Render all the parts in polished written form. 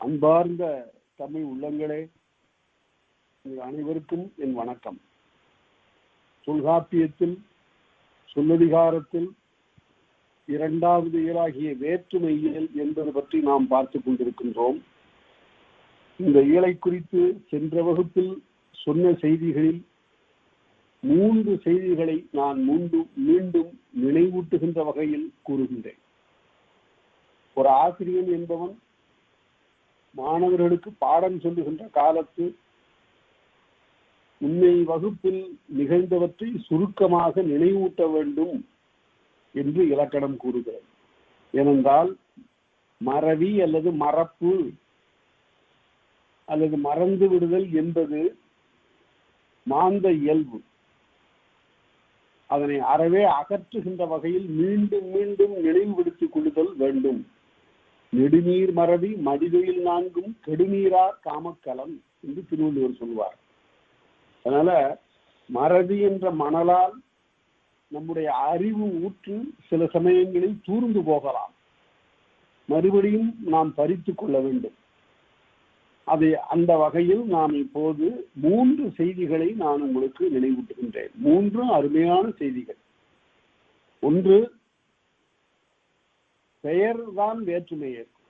அன்பார்ந்த தமிழ் உள்ளங்களே, உங்கள் அனைவருக்கும் என் வணக்கம். தொல்காப்பியத்தில் சொல்லதிகாரத்தில் இரண்டாவது இயலாகிய வேற்றுமை இயல் என்பது பற்றி நாம் பார்த்து கொண்டிருக்கின்றோம். இந்த இயலை குறித்து சென்ற வகுப்பில் சொன்ன செய்திகளில் 3 செய்திகளை நான் மீண்டும் நினைவூட்டுகின்ற வகையில் கூறுகின்றேன். ஒரு ஆசிரியன் என்பவன் மாணவர்களுக்கு பாடம் சொல்லுகின்ற காலத்து உன்னை வகுப்பில் நிகழ்ந்தவற்றை சுருக்கமாக நினைவூட்ட வேண்டும் என்று இலக்கணம் கூறுகிறது. ஏனென்றால் மறவி அல்லது மறப்பு அல்லது மறந்து விடுதல் என்பது மாந்த இயல்பு. அதனை அறவே அகற்றுகின்ற வகையில் மீண்டும் நினைவுபடுத்திக் கொள்ளுதல் வேண்டும். நெடுநீர் மறவி மடிதொழில் 4 கெடுநீரார் காமக்கலம் என்று திருவள்ளுவர் சொல்வார். அதனால மறதி என்ற மணலால் நம்முடைய அறிவு ஊற்று சில சமயங்களில் தூர்ந்து போகலாம். மறுபடியும் நாம் பறித்துக் கொள்ள வேண்டும். அதை அந்த வகையில் நாம் இப்போது 3 செய்திகளை நான் உங்களுக்கு நினைவூட்டுகின்றேன். 3 அருமையான செய்திகள். ஒன்று, பெயர் தான் வேற்றுமை ஏற்கும்,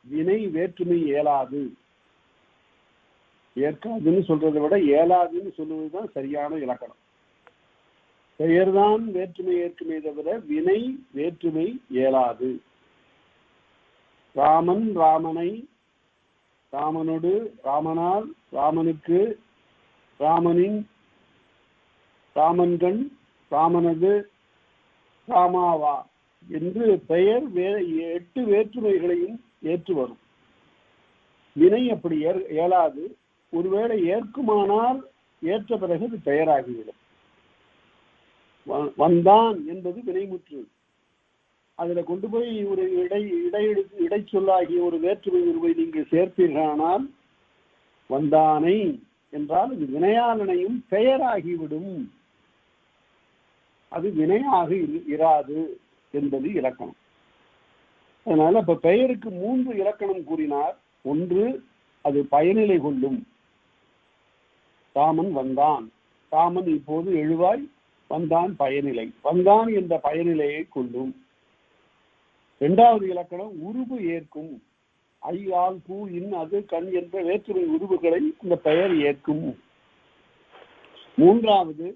வினை வேற்றுமை இயலாது. ஏற்காதுன்னு சொல்றதை விட இயலாதுன்னு சொல்லுவதுதான் சரியான இலக்கணம். பெயர்தான் வேற்றுமை ஏற்குமே தவிர வினை வேற்றுமை இயலாது. ராமன் ராமனை, ராமனோடு ராமனால், ராமனுக்கு ராமனின், ராமன்கண் ராமனது, ராமாவா என்று பெயர் 8 வேற்றுமைகளையும் ஏற்று வரும். வினை அப்படி இயலாது. ஒருவேளை ஏற்குமானால் ஏற்ற பிறகு அது பெயராகிவிடும். வந்தான் என்பது வினைமுற்று. அதுல கொண்டு போய் ஒரு இடை சொல்லாகிய ஒரு வேற்றுமை உருவை நீங்கள் சேர்ப்பீர்களானால் வந்தானை என்றால் அது வினையாளனையும் பெயராகிவிடும். அது வினையாக இராது என்பது இலக்கணம். அதனால இப்ப பெயருக்கு 3 இலக்கணம் கூறினார். ஒன்று, அது பயனிலை கொள்ளும். ராமன் வந்தான், ராமன் இப்போது எழுவாய், வந்தான் பயனிலை, வந்தான் என்ற பயனிலையை கொள்ளும். 2வது இலக்கணம் உருவு ஏற்கும். ஐ, ஆல், கூ, இன், அது, கண் என்ற வேற்றுமை உருவுகளை இந்த பெயர் ஏற்கும். 3வது,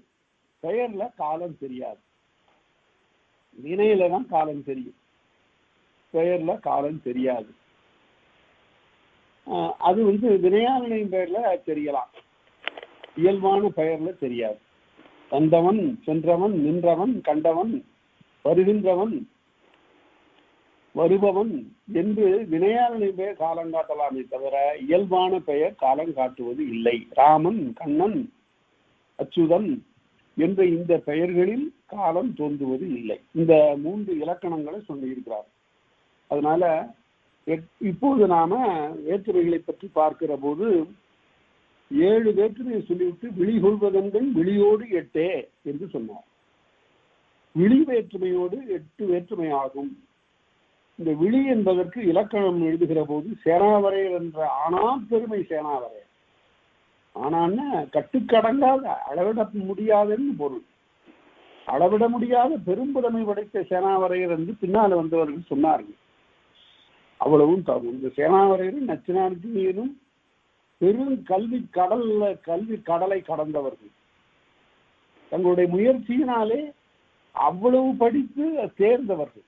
பெயர்ல காலம் தெரியாது. வினையில தான் காலம் தெரியும், பெயர்ல காலம் தெரியாது. அது வினையாளனின் பெயர்ல தெரியலாம், இயல்பான பெயர்ல தெரியாது. வந்தவன், சென்றவன், நின்றவன், கண்டவன், வருகின்றவன், வருபவன் என்று வினையாளனின் பெயர் காலம் காட்டலாமே தவிர இயல்பான பெயர் காலம் காட்டுவது இல்லை. ராமன், கண்ணன், அச்சுதன் என்ற இந்த பெயர்களில் காலம் தோன்றுவது இல்லை. இந்த 3 இலக்கணங்களை சொல்லியிருக்கிறார். அதனால இப்போது நாம வேற்றுமைகளை பற்றி பார்க்கிற போது 7 வேற்றுமையை சொல்லிவிட்டு விழி கொள்வதென்கள் விழியோடு 8 என்று சொன்னார். விழி வேற்றுமையோடு 8 வேற்றுமை ஆகும். இந்த விழி என்பதற்கு இலக்கணம் எழுதுகிற போது சேனாவரையர் என்ற ஆனா பெருமை சேனாவரையர். ஆனான்னு கட்டுக்கடங்காத, அளவிட முடியாதுன்னு பொருள். அளவிட முடியாத பெரும்புதமை படைத்த சேனாவரையர் என்று பின்னால் வந்தவர்கள் சொன்னார்கள். அவ்வளவும் தகும். இந்த சேனாவரையரும் நச்சினார்ஜுனியரும் பெரும் கல்வி கடலை கடந்தவர்கள். தங்களுடைய முயற்சியினாலே அவ்வளவு படித்து தேர்ந்தவர்கள்.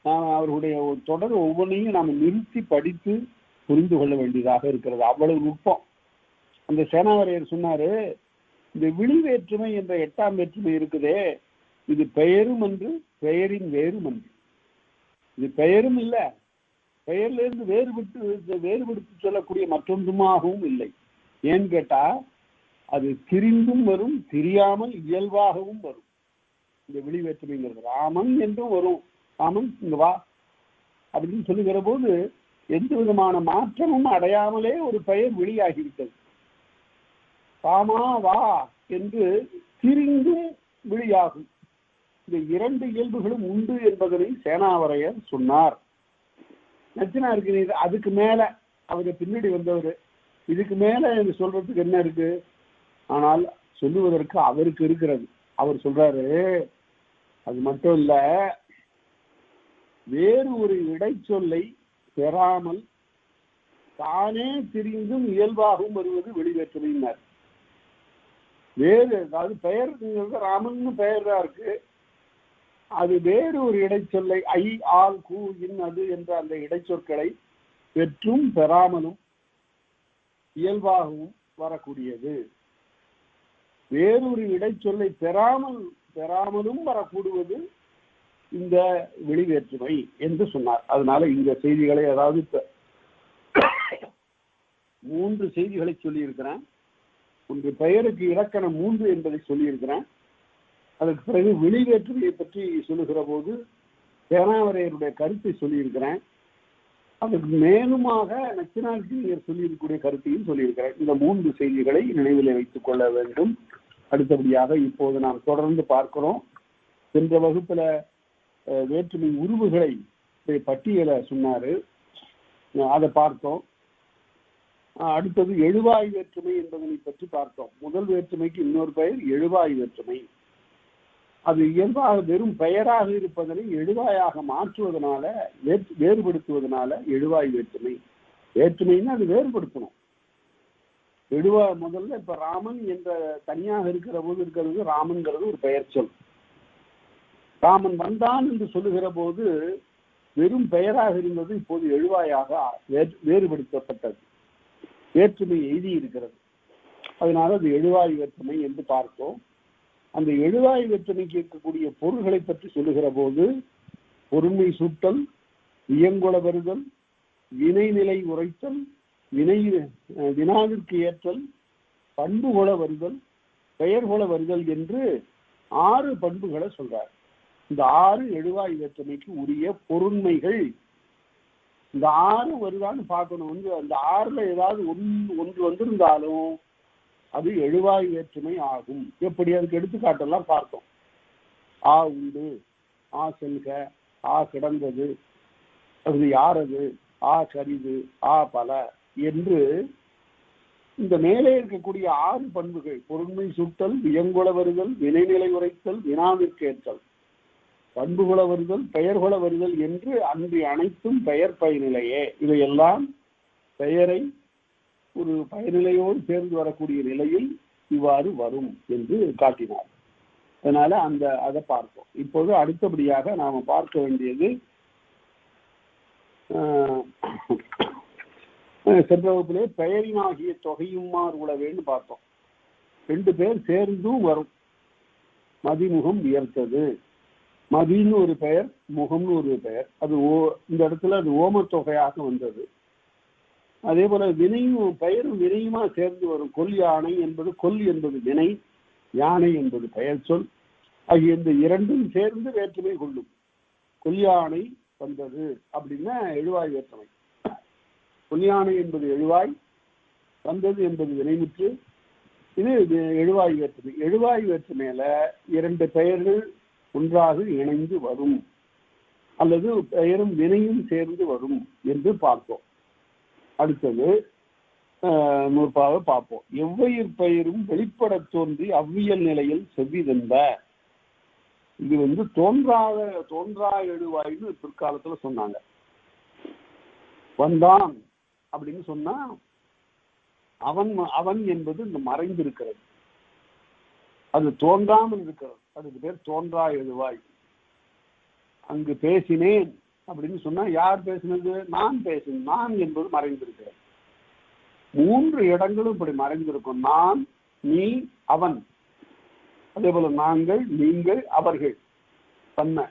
அவர்களுடைய தொடர் ஒவ்வொன்றையும் நாம் நிறுத்தி படித்து புரிந்து கொள்ள வேண்டியதாக இருக்கிறது. அவ்வளவு நுட்பம். அந்த சேனாவரையர் சொன்னாரு, இந்த விழி வேற்றுமை என்ற 8ஆம் வேற்றுமை இருக்குதே, இது பெயரும் என்று பெயரின் வேறும் என்று. இது பெயரும் இல்லை, பெயர்லேருந்து வேறுபடுத்தி சொல்லக்கூடிய மற்றொன்றுமாகவும் இல்லை. ஏன்னு கேட்டா அது திரிந்தும் வரும், தெரியாமல் இயல்பாகவும் வரும். இந்த விழி வேற்றுமைங்கிறது ராமன் என்றும் வரும். ராமன் இங்க வா அப்படின்னு சொல்லுகிற போது எந்த விதமான மாற்றமும் அடையாமலே ஒரு பெயர் விழியாகிவிட்டது. ராமா வா என்று திரிந்தும் விழியாகும். இந்த 2 இயல்புகளும் உண்டு என்பதனை சேனாவரையர் சொன்னார். நச்சினாருக்கு நீர் அதுக்கு மேல அவரு பின்னாடி வந்தவர், இதுக்கு மேல சொல்றதுக்கு என்ன இருக்கு? ஆனால் சொல்லுவதற்கு அவருக்கு இருக்கிறது. அவர் சொல்றாரு, அது மட்டும் இல்ல, வேறு ஒரு இடைச்சொல்லை பெறாமல் தானே திரிந்தும் இயல்பாகவும் வருவது வெளிவேற்றுமையினார். வேறு, அதாவது பெயர் ராமன் பெயர் தான் இருக்கு, அது வேறு ஒரு இடைச்சொல்லை ஐ ஆல் கூ இன் அது என்ற அந்த இடைச்சொற்களை பெற்றும் பெறாமலும் இயல்பாகவும் வரக்கூடியது. வேறொரு இடைச்சொல்லை பெறாமலும் வரக்கூடுவது இந்த வெளிவேற்றுமை என்று சொன்னார். அதனால இந்த செய்திகளை, அதாவது 3 செய்திகளை சொல்லியிருக்கிறேன். ஒன்று பெயருக்கு இலக்கணம் 3 என்பதை சொல்லியிருக்கிறேன். அதற்கு பிறகு வெளிவேற்றுமையை பற்றி சொல்லுகிற போது சேனாவரையருடைய கருத்தை சொல்லியிருக்கிறேன். அதற்கு மேலுமாக நச்சினார்க்கினியர் சொல்லியிருக்கக்கூடிய கருத்தையும் சொல்லியிருக்கிறேன். இந்த 3 செய்திகளை நினைவில் வைத்துக் கொள்ள வேண்டும். அடுத்தபடியாக இப்போது நாம் தொடர்ந்து பார்க்கிறோம். சென்ற வகுப்புல வேற்றுமை உருவுகளை பட்டியலை சொன்னாரு, அதை பார்த்தோம். அடுத்தது எழுவாய் வேற்றுமை என்பதனை பற்றி பார்த்தோம். முதல் வேற்றுமைக்கு இன்னொரு பெயர் எழுவாய் வேற்றுமை. அது இயல்பாக வெறும் பெயராக இருப்பதனை எழுவாயாக மாற்றுவதனால, வேறுபடுத்துவதனால எழுவாய் வேற்றுமை. வேற்றுமைன்னு அது வேறுபடுத்தணும். முதல்ல இப்ப ராமன் என்ற தனியாக இருக்கிற போது இருக்கிறது ராமன்கிறது ஒரு பெயர் சொல். ராமன் வந்தான் என்று சொல்லுகிற போது வெறும் பெயராக இருந்தது, இப்போது எழுவாயாக வேறுபடுத்தப்பட்டது, வேற்றுமை எய்தி இருக்கிறது. அதனால அது எழுவாய் வேற்றுமை என்று பார்த்தோம். அந்த எழுவாய் வேற்றுமைக்கு இருக்கக்கூடிய பொருள்களை பற்றி சொல்லுகிற போது பொருண்மை சூட்டல், வியங்குள வருதல், வினைநிலை உரைத்தல், வினாவிற்கு ஏற்றல், பண்புகொள வருதல், பெயர்கொள வருதல் என்று 6 பண்புகளை சொல்றார். இந்த 6 எழுவாய் வேற்றுமைக்கு உரிய பொருண்மைகள். இந்த 6 வருதான்னு பார்க்கணும். அந்த 6ல ஏதாவது ஒன்று வந்திருந்தாலும் அது எழுவாய் வேற்றுமை ஆகும். எப்படி? அதுக்கு எடுத்துக்காட்டெல்லாம் பார்த்தோம். ஆ உண்டு, ஆ செல்க, ஆ கிடந்தது, அது யாரது, ஆ கரிது, ஆ பல என்று இந்த மேலே இருக்கக்கூடிய 6 பண்புகள், பொருண்மை சுட்டல், வியங்குள வருதல், வினைநிலை உரைத்தல், வினாவிற்கு ஏற்றல், பண்புகுள வருதல், பெயர்கொள வருதல் என்று அன்று அனைத்தும் பெயர் பயனிலையே. இவையெல்லாம் பெயரை ஒரு பயனிலையோடு சேர்ந்து வரக்கூடிய நிலையில் இவ்வாறு வரும் என்று காட்டினார். அதனால அதை பார்த்தோம். இப்போது அடுத்தபடியாக நாம பார்க்க வேண்டியது சென்ற வகுப்பிலே பெயரினாகிய தொகையுமாறு உளவேன்னு பார்த்தோம். 2 பேர் சேர்ந்தும் வரும். மதிமுகம் உயர்த்தது, மதின்னு ஒரு பெயர், முகம்னு ஒரு பெயர். அது இந்த இடத்துல அது ஓம தொகையாக வந்தது. அதே போல வினையும் பெயரும் வினையுமா சேர்ந்து வரும். கொல் யானை என்பது, கொல் என்பது வினை, யானை என்பது பெயர் சொல் ஆகிய இந்த 2ம் சேர்ந்து வேற்றுமை கொள்ளும். கொல் யானை வந்தது அப்படின்னா எழுவாய் வேற்றுமை. கொல் யானை என்பது எழுவாய், வந்தது என்பது வினைமுற்று, இது எழுவாய் வேற்றுமை. எழுவாய் வேற்றுமையில 2 பெயர்கள் ஒன்றாக இணைந்து வரும் அல்லது பெயரும் வினையும் சேர்ந்து வரும் என்று பார்த்தோம். அடுத்தது நூற்பாக பார்ப்போம். எவ்வுயிர் பெயரும் வெளிப்பட தோன்றி அவ்வியல் நிலையில் செவ்விதென்ப. இது தோன்றா எழுவாய்னு பிற்காலத்துல சொன்னாங்க. வந்தான் அப்படின்னு சொன்னா அவன் என்பது இந்த மறைந்திருக்கிறது, அது தோன்றாமல் இருக்கிறது, அதுக்கு பேர் தோன்றா எழுவாய். அங்கு பேசினேன் அப்படின்னு சொன்னா யார் பேசினது? நான் பேசினேன். நான் என்பது மறைந்திருக்கிறது. 3 இடங்களும் இப்படி மறைந்திருக்கும். நான், நீ, அவன். அதே போல நாங்கள், நீங்கள், அவர்கள். தன்மை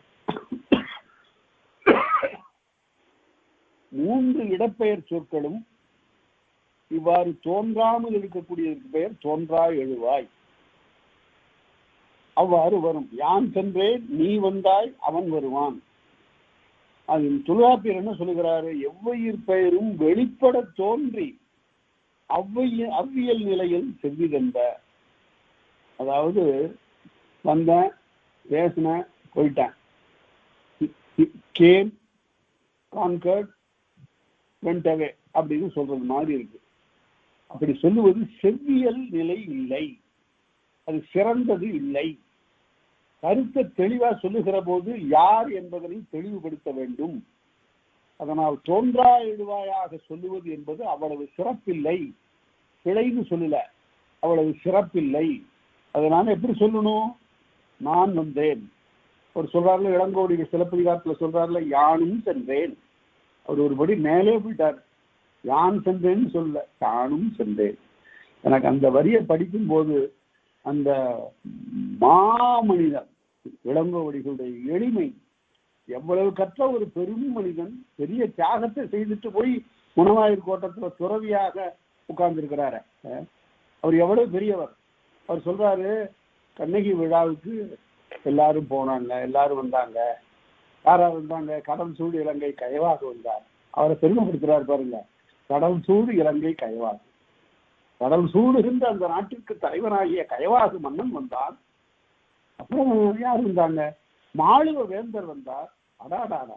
3 இடப்பெயர் சொற்களும் இவ்வாறு தோன்றாமல் இருக்கக்கூடியதற்கு பெயர் தோன்றா எழுவாய். அவ்வாறு வரும். யான் சென்றேன், நீ வந்தாய், அவன் வருவான். அது தொல்காப்பியர் என்ன சொல்லுகிறாரு? எவ்வுயிர் பெயரும் வெளிப்பட தோன்றி அவ்வியல் நிலையில் செவ்விதென்ப. அதாவது வந்தேன், பேசினேன், போயிட்டேன். கேம், கான்கர்ட், went away அப்படின்னு சொல்றது மாதிரி இருக்கு. அப்படி சொல்லுவது செவ்வியல் நிலை இல்லை, அது சிறந்தது இல்லை. கருத்தை தெளிவா சொல்லுகிற போது யார் என்பதனை தெளிவுபடுத்த வேண்டும். அதனால் தோன்றா எழுவாயாக சொல்லுவது என்பது அவ்வளவு சிறப்பில்லை. பிழைன்னு சொல்லல, அவ்வளவு சிறப்பில்லை. அதனால எப்படி சொல்லணும்? நான் வந்தேன். அவர் சொல்றாருல, இளங்கோவடிகள் சிலப்பதிகாரத்துல சொல்றாருல, யானும் சென்றேன். அவர் ஒருபடி மேலே போயிட்டார். யான் சென்றேன்னு சொல்ல, யானும் சென்றேன். எனக்கு அந்த வரியை படிக்கும் போது அந்த மாமனிதன் இளங்கோவடிகளுடைய எளிமை, எவ்வளவு கற்ற ஒரு பெரும் மனிதன் பெரிய தியாகத்தை செய்துட்டு போய் குணவாயூர் கோட்டத்துல துறவியாக உட்கார்ந்து இருக்கிறாரு. அவர் எவ்வளவு பெரியவர். அவர் சொல்றாரு, கண்ணகி விழாவுக்கு எல்லாரும் போனாங்க, எல்லாரும் வந்தாங்க. யாரா வந்தாங்க? கடல் சூடு இலங்கை கயவாக வந்தார். அவரை பெருமைப்படுத்துறாரு பாருங்க. கடல் சூடு இலங்கை கயவாக, கடல் சூடுகின்ற அந்த நாட்டிற்கு தலைவனாகிய கயவாகு மன்னன் வந்தான். அப்புறம் யார் வந்தாங்க? மாளுவ வேந்தர் வந்தார். அடாடாடா,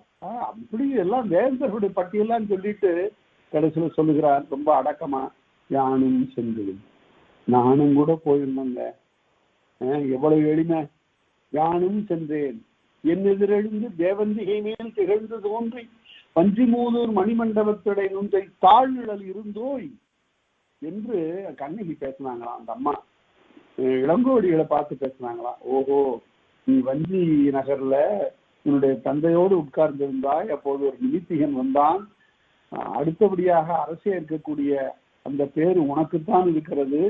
அப்படி எல்லாம் வேந்தர்களுடைய பட்டியெல்லாம் சொல்லிட்டு கடைசியில் சொல்லுகிறார் ரொம்ப அடக்கமா, யானும் சென்றேன், நானும் கூட போயிருந்தேங்க. எவ்வளவு எளிமை. யானும் சென்றேன், என் எதிரெழுந்து தேவந்திகை மேல் திகழ்ந்து தோன்றி பஞ்சிமூதூர் மணிமண்டபத்திடை நுந்தை தாழ்நிழல் இருந்தோய் என்று கண்ணகி பேசினாங்களாம். அந்த அம்மா இளங்கோவடிகளை பார்த்து பேசினாங்களாம். ஓஹோ, நீ வஞ்சி நகர்ல உன்னுடைய தந்தையோடு உட்கார்ந்திருந்தாய், அப்போது ஒரு நிமித்திகன் வந்தான். அடுத்தபடியாக அரசே இருக்கக்கூடிய அந்த பேரு உனக்குத்தான் இருக்கிறது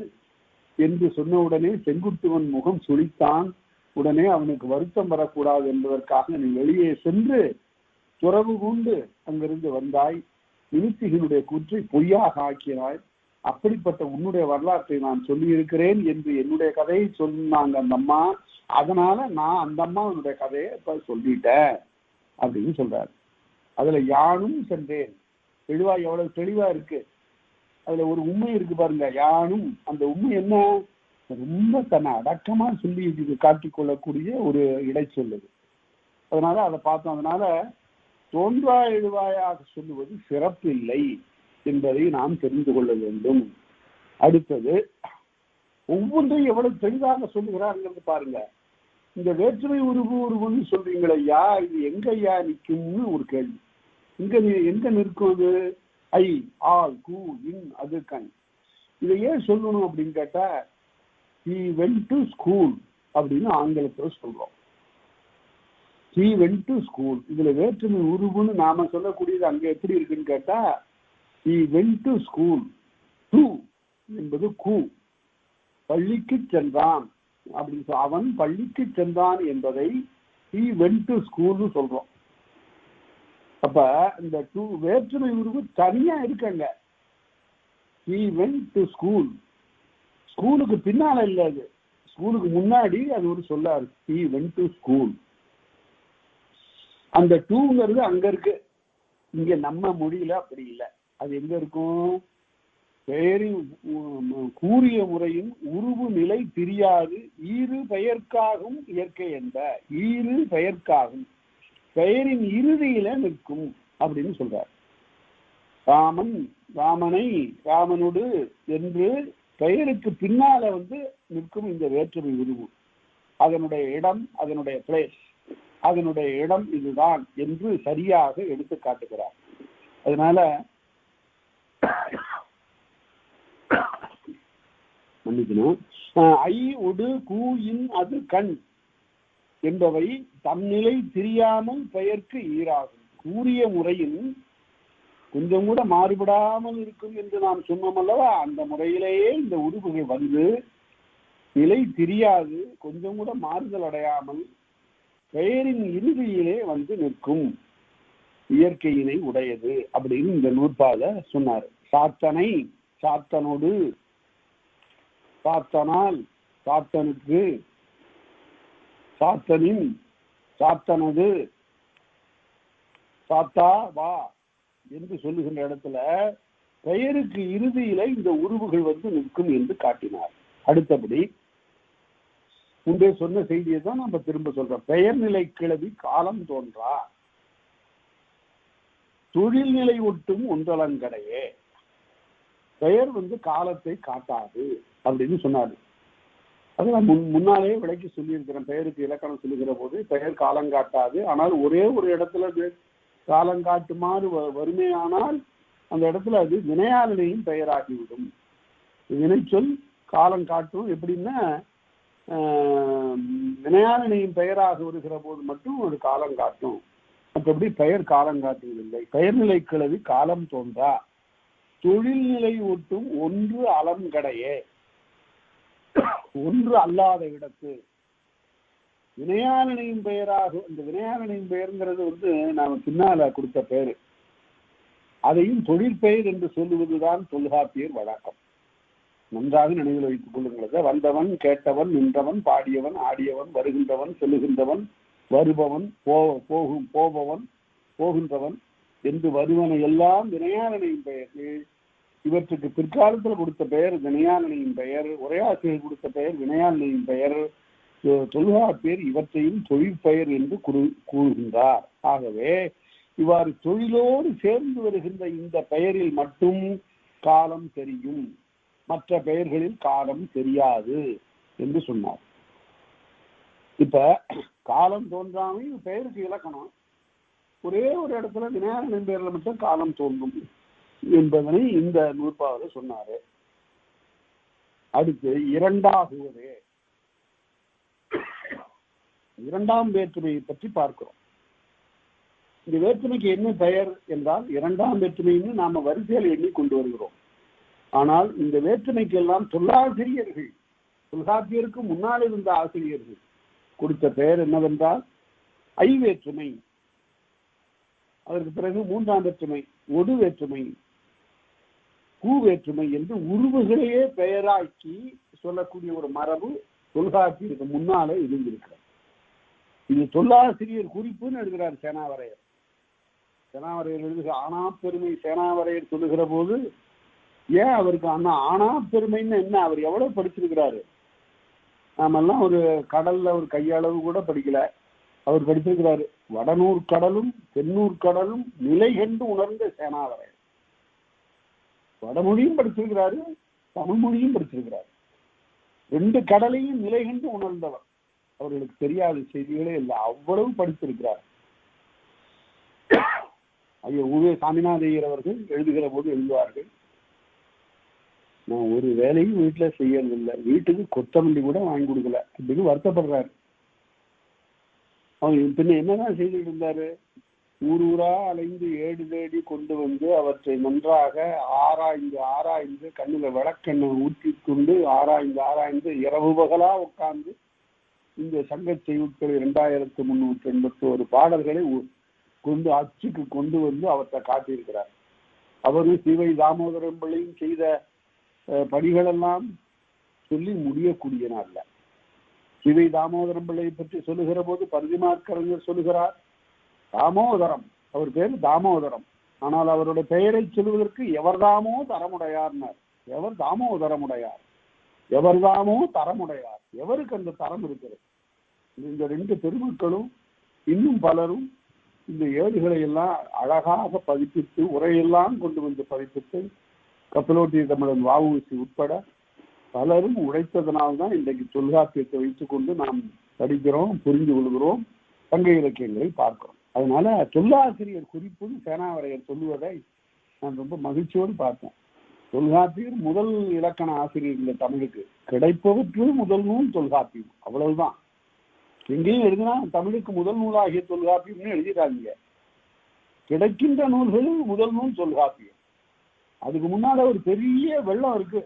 என்று சொன்ன உடனே செங்குட்டுவன் முகம் சுழித்தான். உடனே அவனுக்கு வருத்தம் வரக்கூடாது என்பதற்காக நீ வெளியே சென்று துறவு கொண்டு அங்கிருந்து வந்தாய். நிமித்திகனுடைய கூற்றை பொய்யாக ஆக்கினாய். அப்படிப்பட்ட உன்னுடைய வரலாற்றை நான் சொல்லி இருக்கிறேன் என்று என்னுடைய கதையை சொன்னாங்க அந்த அம்மா. அதனால நான் அந்த அம்மா உன்னுடைய கதையை இப்ப சொல்லிட்டேன் அப்படின்னு சொல்றாரு. அதுல யானும் சென்றேன் தெளிவா, எவ்வளவு தெளிவா இருக்கு. அதுல ஒரு உண்மை இருக்கு பாருங்க. யானும், அந்த உண்மை என்ன? ரொம்ப தன்னை அடக்கமா சொல்லி காட்டிக் கொள்ளக்கூடிய ஒரு இடை சொல்லுது. அதனால அதை பார்த்தோம். அதனால தோன்றா எழுவாயாக சொல்லுவது சிறப்பு இல்லை என்பதை நாம் தெரிந்து கொள்ள வேண்டும். அடுத்தது, ஒவ்வொன்றையும் எவ்வளவு தெளிவாக சொல்லுகிறார்கள் பாருங்க. இந்த வேற்றுமை உருவுன்னு சொல்றீங்களே ஐயா, இது எங்க ஐயா நிற்கும்னு ஒரு கேள்வி. எங்க நிற்கும்? அது ஐ, ஆல், கு, இன், அது, கண். இதை ஏன் சொல்லணும் அப்படின்னு கேட்டா, he went to school அப்படின்னு ஆங்கிலத்தில் சொல்றோம். he went to school. இதுல வேற்றுமை உருவுன்னு நாம சொல்லக்கூடியது அங்க எப்படி இருக்குன்னு கேட்டா, he went to school. to என்பது கு, பள்ளிக்கு சென்றான் அப்படின்னு அவன் பள்ளிக்கு சென்றான் என்பதை he went to school சொல்றோம். அப்ப இந்த டூ வேற்றுமை உருவு தனியா இருக்குங்க. he went to school. ஸ்கூலுக்கு பின்னால இல்ல, அது ஸ்கூலுக்கு முன்னாடி அது ஒரு சொல்லா இருக்கு. he went to school. அந்த டூங்கிறது அங்க இருக்கு. இங்க நம்ம மொழியில அப்படி இல்லை. அது எங்க இருக்கும்? பெயரின் கூறிய முறையின் உருவு நிலை தெரியாது ஈறு பெயர்க்காகும் இயற்கை என்ப. ஈறு பெயர்க்காகும், பெயரின் இறுதியில நிற்கும் அப்படின்னு சொல்றார். ராமன், ராமனை, ராமனோடு என்று பெயருக்கு பின்னால நிற்கும் இந்த வேற்றுமை உருவு. அதனுடைய இடம், அதனுடைய பிளேஸ், அதனுடைய இடம் இதுதான் என்று சரியாக எடுத்து காட்டுகிறார். அதனால ஐ, ஒடு, கூ, இன், அது, கண் என்பவை தம்நிலை தெரியாமல் பெயர்க்கு ஈராகும். கூறிய முறையில் கொஞ்சம் கூட மாறுபடாமல் இருக்கும் என்று நாம் சொன்னோம் அல்லவா, அந்த முறையிலேயே இந்த உருவுகள் நிலை தெரியாது, கொஞ்சம் கூட மாறுதல் அடையாமல் பெயரின் இறுதியிலே நிற்கும் இயற்கையினை உடையது அப்படின்னு இந்த நூற்பால சொன்னார். சாத்தனை, சாத்தனோடு, சாத்தனால், சாத்தனுக்கு, சாத்தனின், சாத்தனது, சாத்தா வா என்று சொல்லுகின்ற இடத்துல பெயருக்கு இறுதியில இந்த உருவுகள் நிற்கும் என்று காட்டினார். அடுத்தபடி முன்பே சொன்ன செய்தியை தான் நம்ம திரும்ப சொல்றோம். பெயர் நிலை கிளவி காலம் தோன்றா. தொழில்நிலை ஒட்டும் ஒன்றலங்கடையே. பெயர் காலத்தை காட்டாது அப்படின்னு சொன்னாரு. அது நான் முன்னாலே விளக்கி சொல்லியிருக்கிறேன். பெயருக்கு இலக்கணம் சொல்லுகிற போது பெயர் காலங்காட்டாது, ஆனால் ஒரே ஒரு இடத்துல அது காலங்காட்டுமாறு வறுமையானால் அந்த இடத்துல அது வினையாளனையும் பெயராகிவிடும். வினைச்சொல் காலங்காட்டும். எப்படின்னா வினையாளனையும் பெயராக வருகிற போது மட்டும் ஒரு காலங்காட்டும், மற்றபடி பெயர் காலங்காட்டுவதில்லை. பெயர்நிலை கிளவி காலம் தோன்றா. தொழில்நிலை ஒட்டும் ஒன்று அலங்கடையே, ஒன்று அல்லாத இடத்து. வினையாளனையும் பெயராக, இந்த வினையாளனையும் பெயர்ங்கிறது நாம பின்னால கொடுத்த பெயர், அதையும் தொழிற்பெயர் என்று சொல்லுவதுதான் தொல்காப்பியர் வழக்கம். நன்றாக நினைவில் வைத்துக் கொள்ளுங்கள். வந்தவன், கேட்டவன், நின்றவன், பாடியவன், ஆடியவன், வருகின்றவன், செல்லுகின்றவன், வருபவன், போபவன், போகின்றவன் என்று வருவன எல்லாம் வினையாளனையும் பெயர். இவற்றுக்கு பிற்காலத்தில் கொடுத்த பெயர் வினையாளனையும் பெயர், உரையாசிரியர் கொடுத்த பெயர் வினையாளனையும் பெயர். தொல்காப்பியர் இவற்றையும் தொழிற்பெயர் என்று கூறுகின்றார். ஆகவே இவ்வாறு தொழிலோடு சேர்ந்து வருகின்ற இந்த பெயரில் மட்டும் காலம் தெரியும், மற்ற பெயர்களில் காலம் தெரியாது என்று சொன்னார். இப்ப காலம் தோன்றாமை பெயருக்கு இலக்கணம். ஒரே ஒரு இடத்துல விநாயகன் பெயர்ல மட்டும் காலம் தோன்றும் என்பதனை இந்த நூற்பாவது சொன்னாரு. அடுத்து இரண்டாகுவதே, இரண்டாம் வேற்றுமையை பற்றி பார்க்கிறோம். இந்த வேற்றுமைக்கு என்ன பெயர் என்றால் இரண்டாம் வேற்றுமைன்னு நாம வரிசையில் எண்ணி கொண்டு வருகிறோம். ஆனால் இந்த வேற்றுமைக்கு எல்லாம் தொல்லாசிரியர்கள், தொல்காப்பியருக்கு முன்னால் இருந்த ஆசிரியர்கள் கொடுத்த பெயர் என்னவென்றால் ஐ வேற்றுமை. அதற்கு பிறகு மூன்றாம் வேற்றுமை ஒடு வேற்றுமை, கூ வேற்றுமை என்று உருவுகளையே பெயராக்கி சொல்லக்கூடிய ஒரு மரபு தொல்காப்பியருக்கு முன்னாலே இருந்திருக்கிறார். இது தொல்லாசிரியர் குறிப்புன்னு எழுதுகிறார் சேனாவரையர். சேனாவரையர் எழுதுகிற ஆனா பெருமை சேனாவரையர் சொல்லுகிற போது ஏன் அவருக்கு ஆனா பெருமைன்னு என்ன, அவர் எவ்வளவு படிச்சிருக்கிறாரு? நாமெல்லாம் ஒரு கடல்ல ஒரு கையளவு கூட படிக்கல, அவர் படிச்சிருக்கிறாரு. வடநூர் கடலும் தென்னூர் கடலும் நிலை கண்டு உணர்ந்த சேனாவரையர். வடமொழியும் படிச்சிருக்கிறாரு, தமிழ் மொழியும் படிச்சிருக்கிறாரு. ரெண்டு கடலையும் நிலை கண்டு உணர்ந்தவர். அவர்களுக்கு தெரியாத செய்திகளே இல்லை, அவ்வளவு படித்திருக்கிறார். ஐயா உவே சாமிநாதையர் அவர்கள் எழுதுகிற போது எழுதுவார்கள், நான் ஒரு வேலையும் வீட்டுல செய்யறதில்லை, வீட்டுக்கு கொத்தமல்லி கூட வாங்கி கொடுக்கல அப்படின்னு வருத்தப்படுறாரு. அவங்க பின்ன என்னதான் செய்துட்டு இருந்தாரு? ஊர் ஊரா அலைந்து ஏடு தேடி கொண்டு வந்து அவற்றை நன்றாக ஆராய்ந்து கண்ணுல விளக்கெண்ணை ஊற்றி கொண்டு ஆராய்ந்து இரவு பகலா உட்கார்ந்து இந்த சங்க செய்யுட்கள் 2381 பாடல்களை கொண்டு அச்சுக்கு கொண்டு வந்து அவற்றை காட்டியிருக்கிறார். அவரும் சிவை தாமோதரம் பிள்ளையும் செய்த பணிகளெல்லாம் சொல்லி முடியக்கூடிய நாள்ல. சிவை தாமோதரம் பிள்ளையை பற்றி சொல்லுகிற போது பரிதிமாற்கரஞ்சர் சொல்லுகிறார், தாமோதரம், அவர் பேர் தாமோதரம், ஆனால் அவருடைய பெயரை சொல்வதற்கு எவர்தாமோ தரமுடையார்னார். எவர் தாமோதரமுடையார், எவர்தாமோ தரமுடையார், எவருக்கு அந்த தரம் இருக்கிறது? இந்த ரெண்டு பெருமக்களும் இன்னும் பலரும் இந்த ஏடுகளை எல்லாம் அழகாக பதிப்பித்து உரையெல்லாம் கொண்டு வந்து பதிப்பித்து கப்பலோட்டிய தமிழன் வ.உ.சி உட்பட பலரும் உழைத்ததனால்தான் இன்றைக்கு தொல்காப்பியத்தை வைத்துக் கொண்டு நாம் படிக்கிறோம், புரிந்து கொள்கிறோம், சங்க இலக்கியங்களை பார்க்கிறோம். அதனால தொல்லாசிரியர் குறிப்புன்னு சேனாவரையர் சொல்லுவதை நான் ரொம்ப மகிழ்ச்சியோடு பார்த்தேன். தொல்காப்பியர் முதல் இலக்கண ஆசிரியர் இந்த தமிழுக்கு, கிடைப்பவற்று முதல் நூல் தொல்காப்பியம், அவ்வளவுதான். எங்கேயும் எழுதினா தமிழுக்கு முதல் நூலாகிய தொல்காப்பியம்னு எழுதிடாதீங்க. கிடைக்கின்ற நூல்களில் முதல் நூல் தொல்காப்பியம். அதுக்கு முன்னால ஒரு பெரிய வெள்ளம் இருக்கு,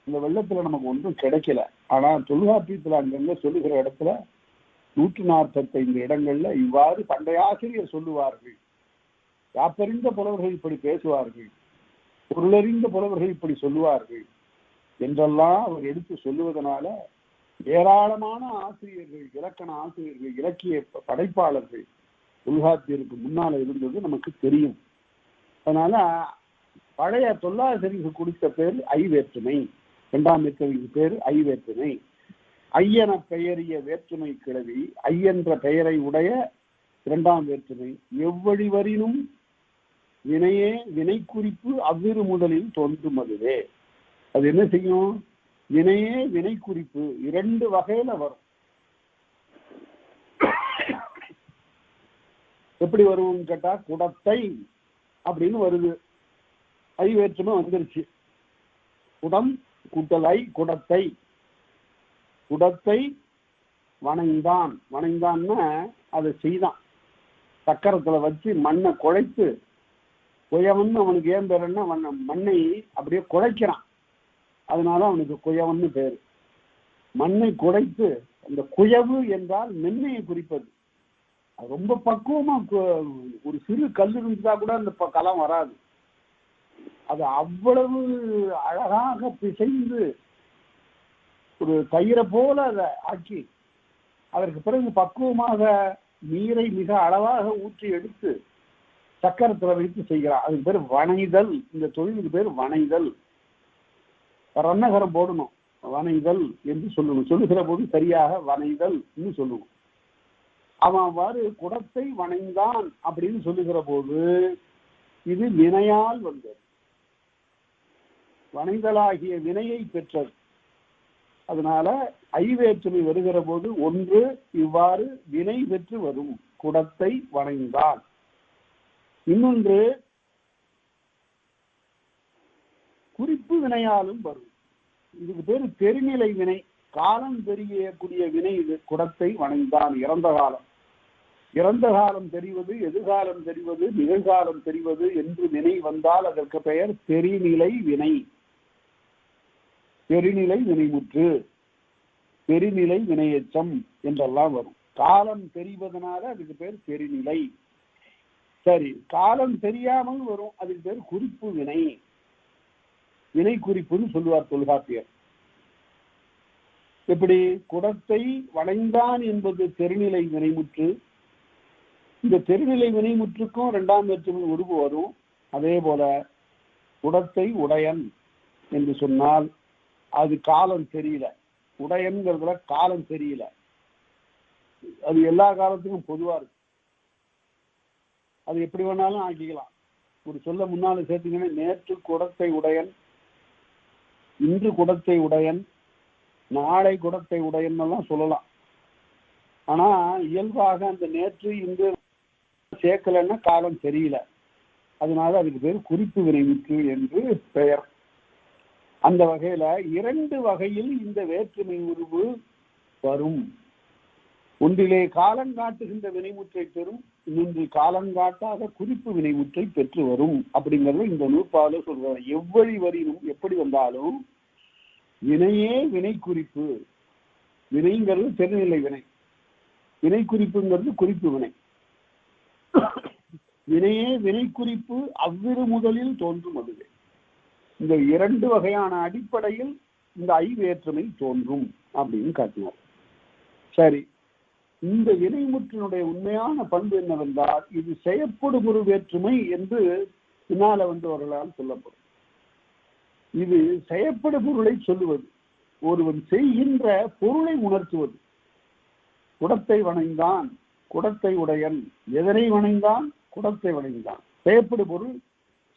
இந்த வெள்ளத்துல நமக்கு ஒன்றும் கிடைக்கல. ஆனா தொல்காப்பியத்துல அங்கங்க சொல்லுகிற இடத்துல 145 இடங்கள்ல இவ்வாறு பண்டைய ஆசிரியர் சொல்லுவார்கள். யாப்பறிந்த புலவர்கள் இப்படி பேசுவார்கள், பொருளறிந்த புலவர்கள் இப்படி சொல்லுவார்கள் என்றெல்லாம் அவர் எடுத்து சொல்லுவதனால ஏராளமான ஆசிரியர்கள், இலக்கண ஆசிரியர்கள், இலக்கிய படைப்பாளர்கள் தொல்காப்பியருக்கு முன்னால இருந்தது நமக்கு தெரியும். அதனால பழைய தொல்லாசிரியர்கள் கொடுத்த பேர் ஐ வேற்றுமை, இரண்டாம் வேற்றுமைக்கு பேர் ஐ வேற்றுமை. ஐயன பெயரிய வேற்றுமை கிளவி, ஐ என்ற பெயரை உடைய இரண்டாம் வேற்றுமை. எவ்வழி வரினும் வினையே வினை குறிப்பு அவ்விரு முதலில் தோன்றும் அதுவே. அது என்ன செய்யும்? வினையே வினை குறிப்பு இரண்டு வகையில வரும். எப்படி வருவோம்னு கேட்டா, குடத்தை அப்படின்னு வருது, ஐ வேற்றுமை வந்துருச்சு. குடம் கூட்டல் ஐ, குடத்தை. குடத்தை வணைந்தான். வணைந்தான்னா அதை செய்தான். சக்கரத்துல வச்சு மண்ணை குழைத்து, குயவன் அவனுக்கு ஏன் பேருன்னா மண்ணை அப்படியே குழைக்கிறான், அதனால அவனுக்கு குயவன்னு பேரு. மண்ணை குழைத்து, அந்த குயவு என்றால் மென்மையை குறிப்பது. ரொம்ப பக்குவமா ஒரு சிறு கல் இருந்துட்டா கூட அந்த களம் வராது. அது அவ்வளவு அழகாக பிசைந்து ஒரு தயிரை போல அதை ஆக்கி, அதற்கு பிறகு பக்குவமாக நீரை மிக அளவாக ஊற்றி எடுத்து சக்கரத்தில் வைத்து செய்கிறார். அதுக்கு பேர் வணைதல். இந்த தொழிலுக்கு பேர் வணைதல். ரன்னகரம் போடணும், வணைதல் என்று சொல்லணும். சொல்லுகிற போது சரியாக வணைதல் சொல்லுவோம். அவன் அவ்வாறு குடத்தை வணைந்தான் அப்படின்னு சொல்லுகிற போது இது வினையால் வந்தது, வணைதலாகிய வினையை பெற்றது. அதனால ஐவேற்றுமை வருகிற போது ஒன்று இவ்வாறு வினை பெற்று வரும், குடத்தை வணைந்தான். இன்னொன்று குறிப்பு வினையாலும் வரும். இதுக்கு பேரு பெருநிலை வினை, காலம் தெரியக்கூடிய வினை இது. குடத்தை வணைந்தான், இறந்த காலம். இறந்த காலம் தெரிவது, எதிர்காலம் தெரிவது, நிகழ்காலம் தெரிவது என்று வினை வந்தால் அதற்கு பெயர் பெருநிலை வினை. பெருநிலை வினைமுற்று, பெருநிலை வினையச்சம் என்றெல்லாம் வரும். காலம் தெரிவதனால அதுக்கு பேர் பெருநிலை. சரி, காலம் தெரியாமல் வரும், அதுக்கு பேர் குறிப்பு வினை. வினை குறிப்புன்னு சொல்லுவார் தொல்காப்பியர். எப்படி? குடத்தை வளைந்தான் என்பது பெருநிலை வினைமுற்று. இந்த பெருநிலை வினைமுற்றுக்கும் இரண்டாம் வேற்றுமை உருவு வரும். அதே போல குடத்தை உடையன் என்று சொன்னால் அது காலம் தெரியல. உடையன்கிறதுல காலம் தெரியல, அது எல்லா காலத்துக்கும் பொதுவா இருக்கு. அது எப்படி வேணாலும் ஆக்கிக்கலாம். ஒரு சொல்ல முன்னால சேர்த்தீங்கன்னா, நேற்று குடத்தை உடையன், இன்று குடத்தை உடையன், நாளை குடத்தை உடையன் எல்லாம் சொல்லலாம். ஆனா இயல்பாக அந்த நேற்று இன்று சேர்க்கலன்னா காலம் தெரியல, அதனால அதுக்கு பேர் குறிப்பு வினைமுற்று என்று பெயர். அந்த வகையில இரண்டு வகையில் இந்த வேற்றுமை உருவு வரும். ஒன்றிலே காலங்காட்டுகின்ற வினைமுற்றை பெறும், இன்னொன்று காலங்காட்டாக குறிப்பு வினைமுற்றை பெற்று வரும். அப்படிங்கிறது இந்த நூற்பால சொல்றாரு. எவ்வழி வரினும் எப்படி வந்தாலும் வினையே வினை குறிப்பு. வினைங்கிறது பெருநிலை வினை, வினை குறிப்புங்கிறது குறிப்பு வினை. வினையே வினை குறிப்பு அவ்விரு முதலில் தோன்றும் அதுவே. இந்த இரண்டு வகையான அடிப்படையில் இந்த ஐ வேற்றுமை தோன்றும் அப்படின்னு காட்டினார். சரி, இந்த வினைமுற்றினுடைய உண்மையான பண்பு என்னவென்றால், இது செயற்படுபொரு வேற்றுமை என்று பின்னால வந்தவர்களால் சொல்லப்படும். இது செயற்படு பொருளை சொல்லுவது, ஒருவன் செய்கின்ற பொருளை உணர்த்துவது. குடத்தை வணைந்தான், குடத்தை உடையன். எதனை வணைந்தான்? குடத்தை வணைந்தான். செயற்படு பொருள்,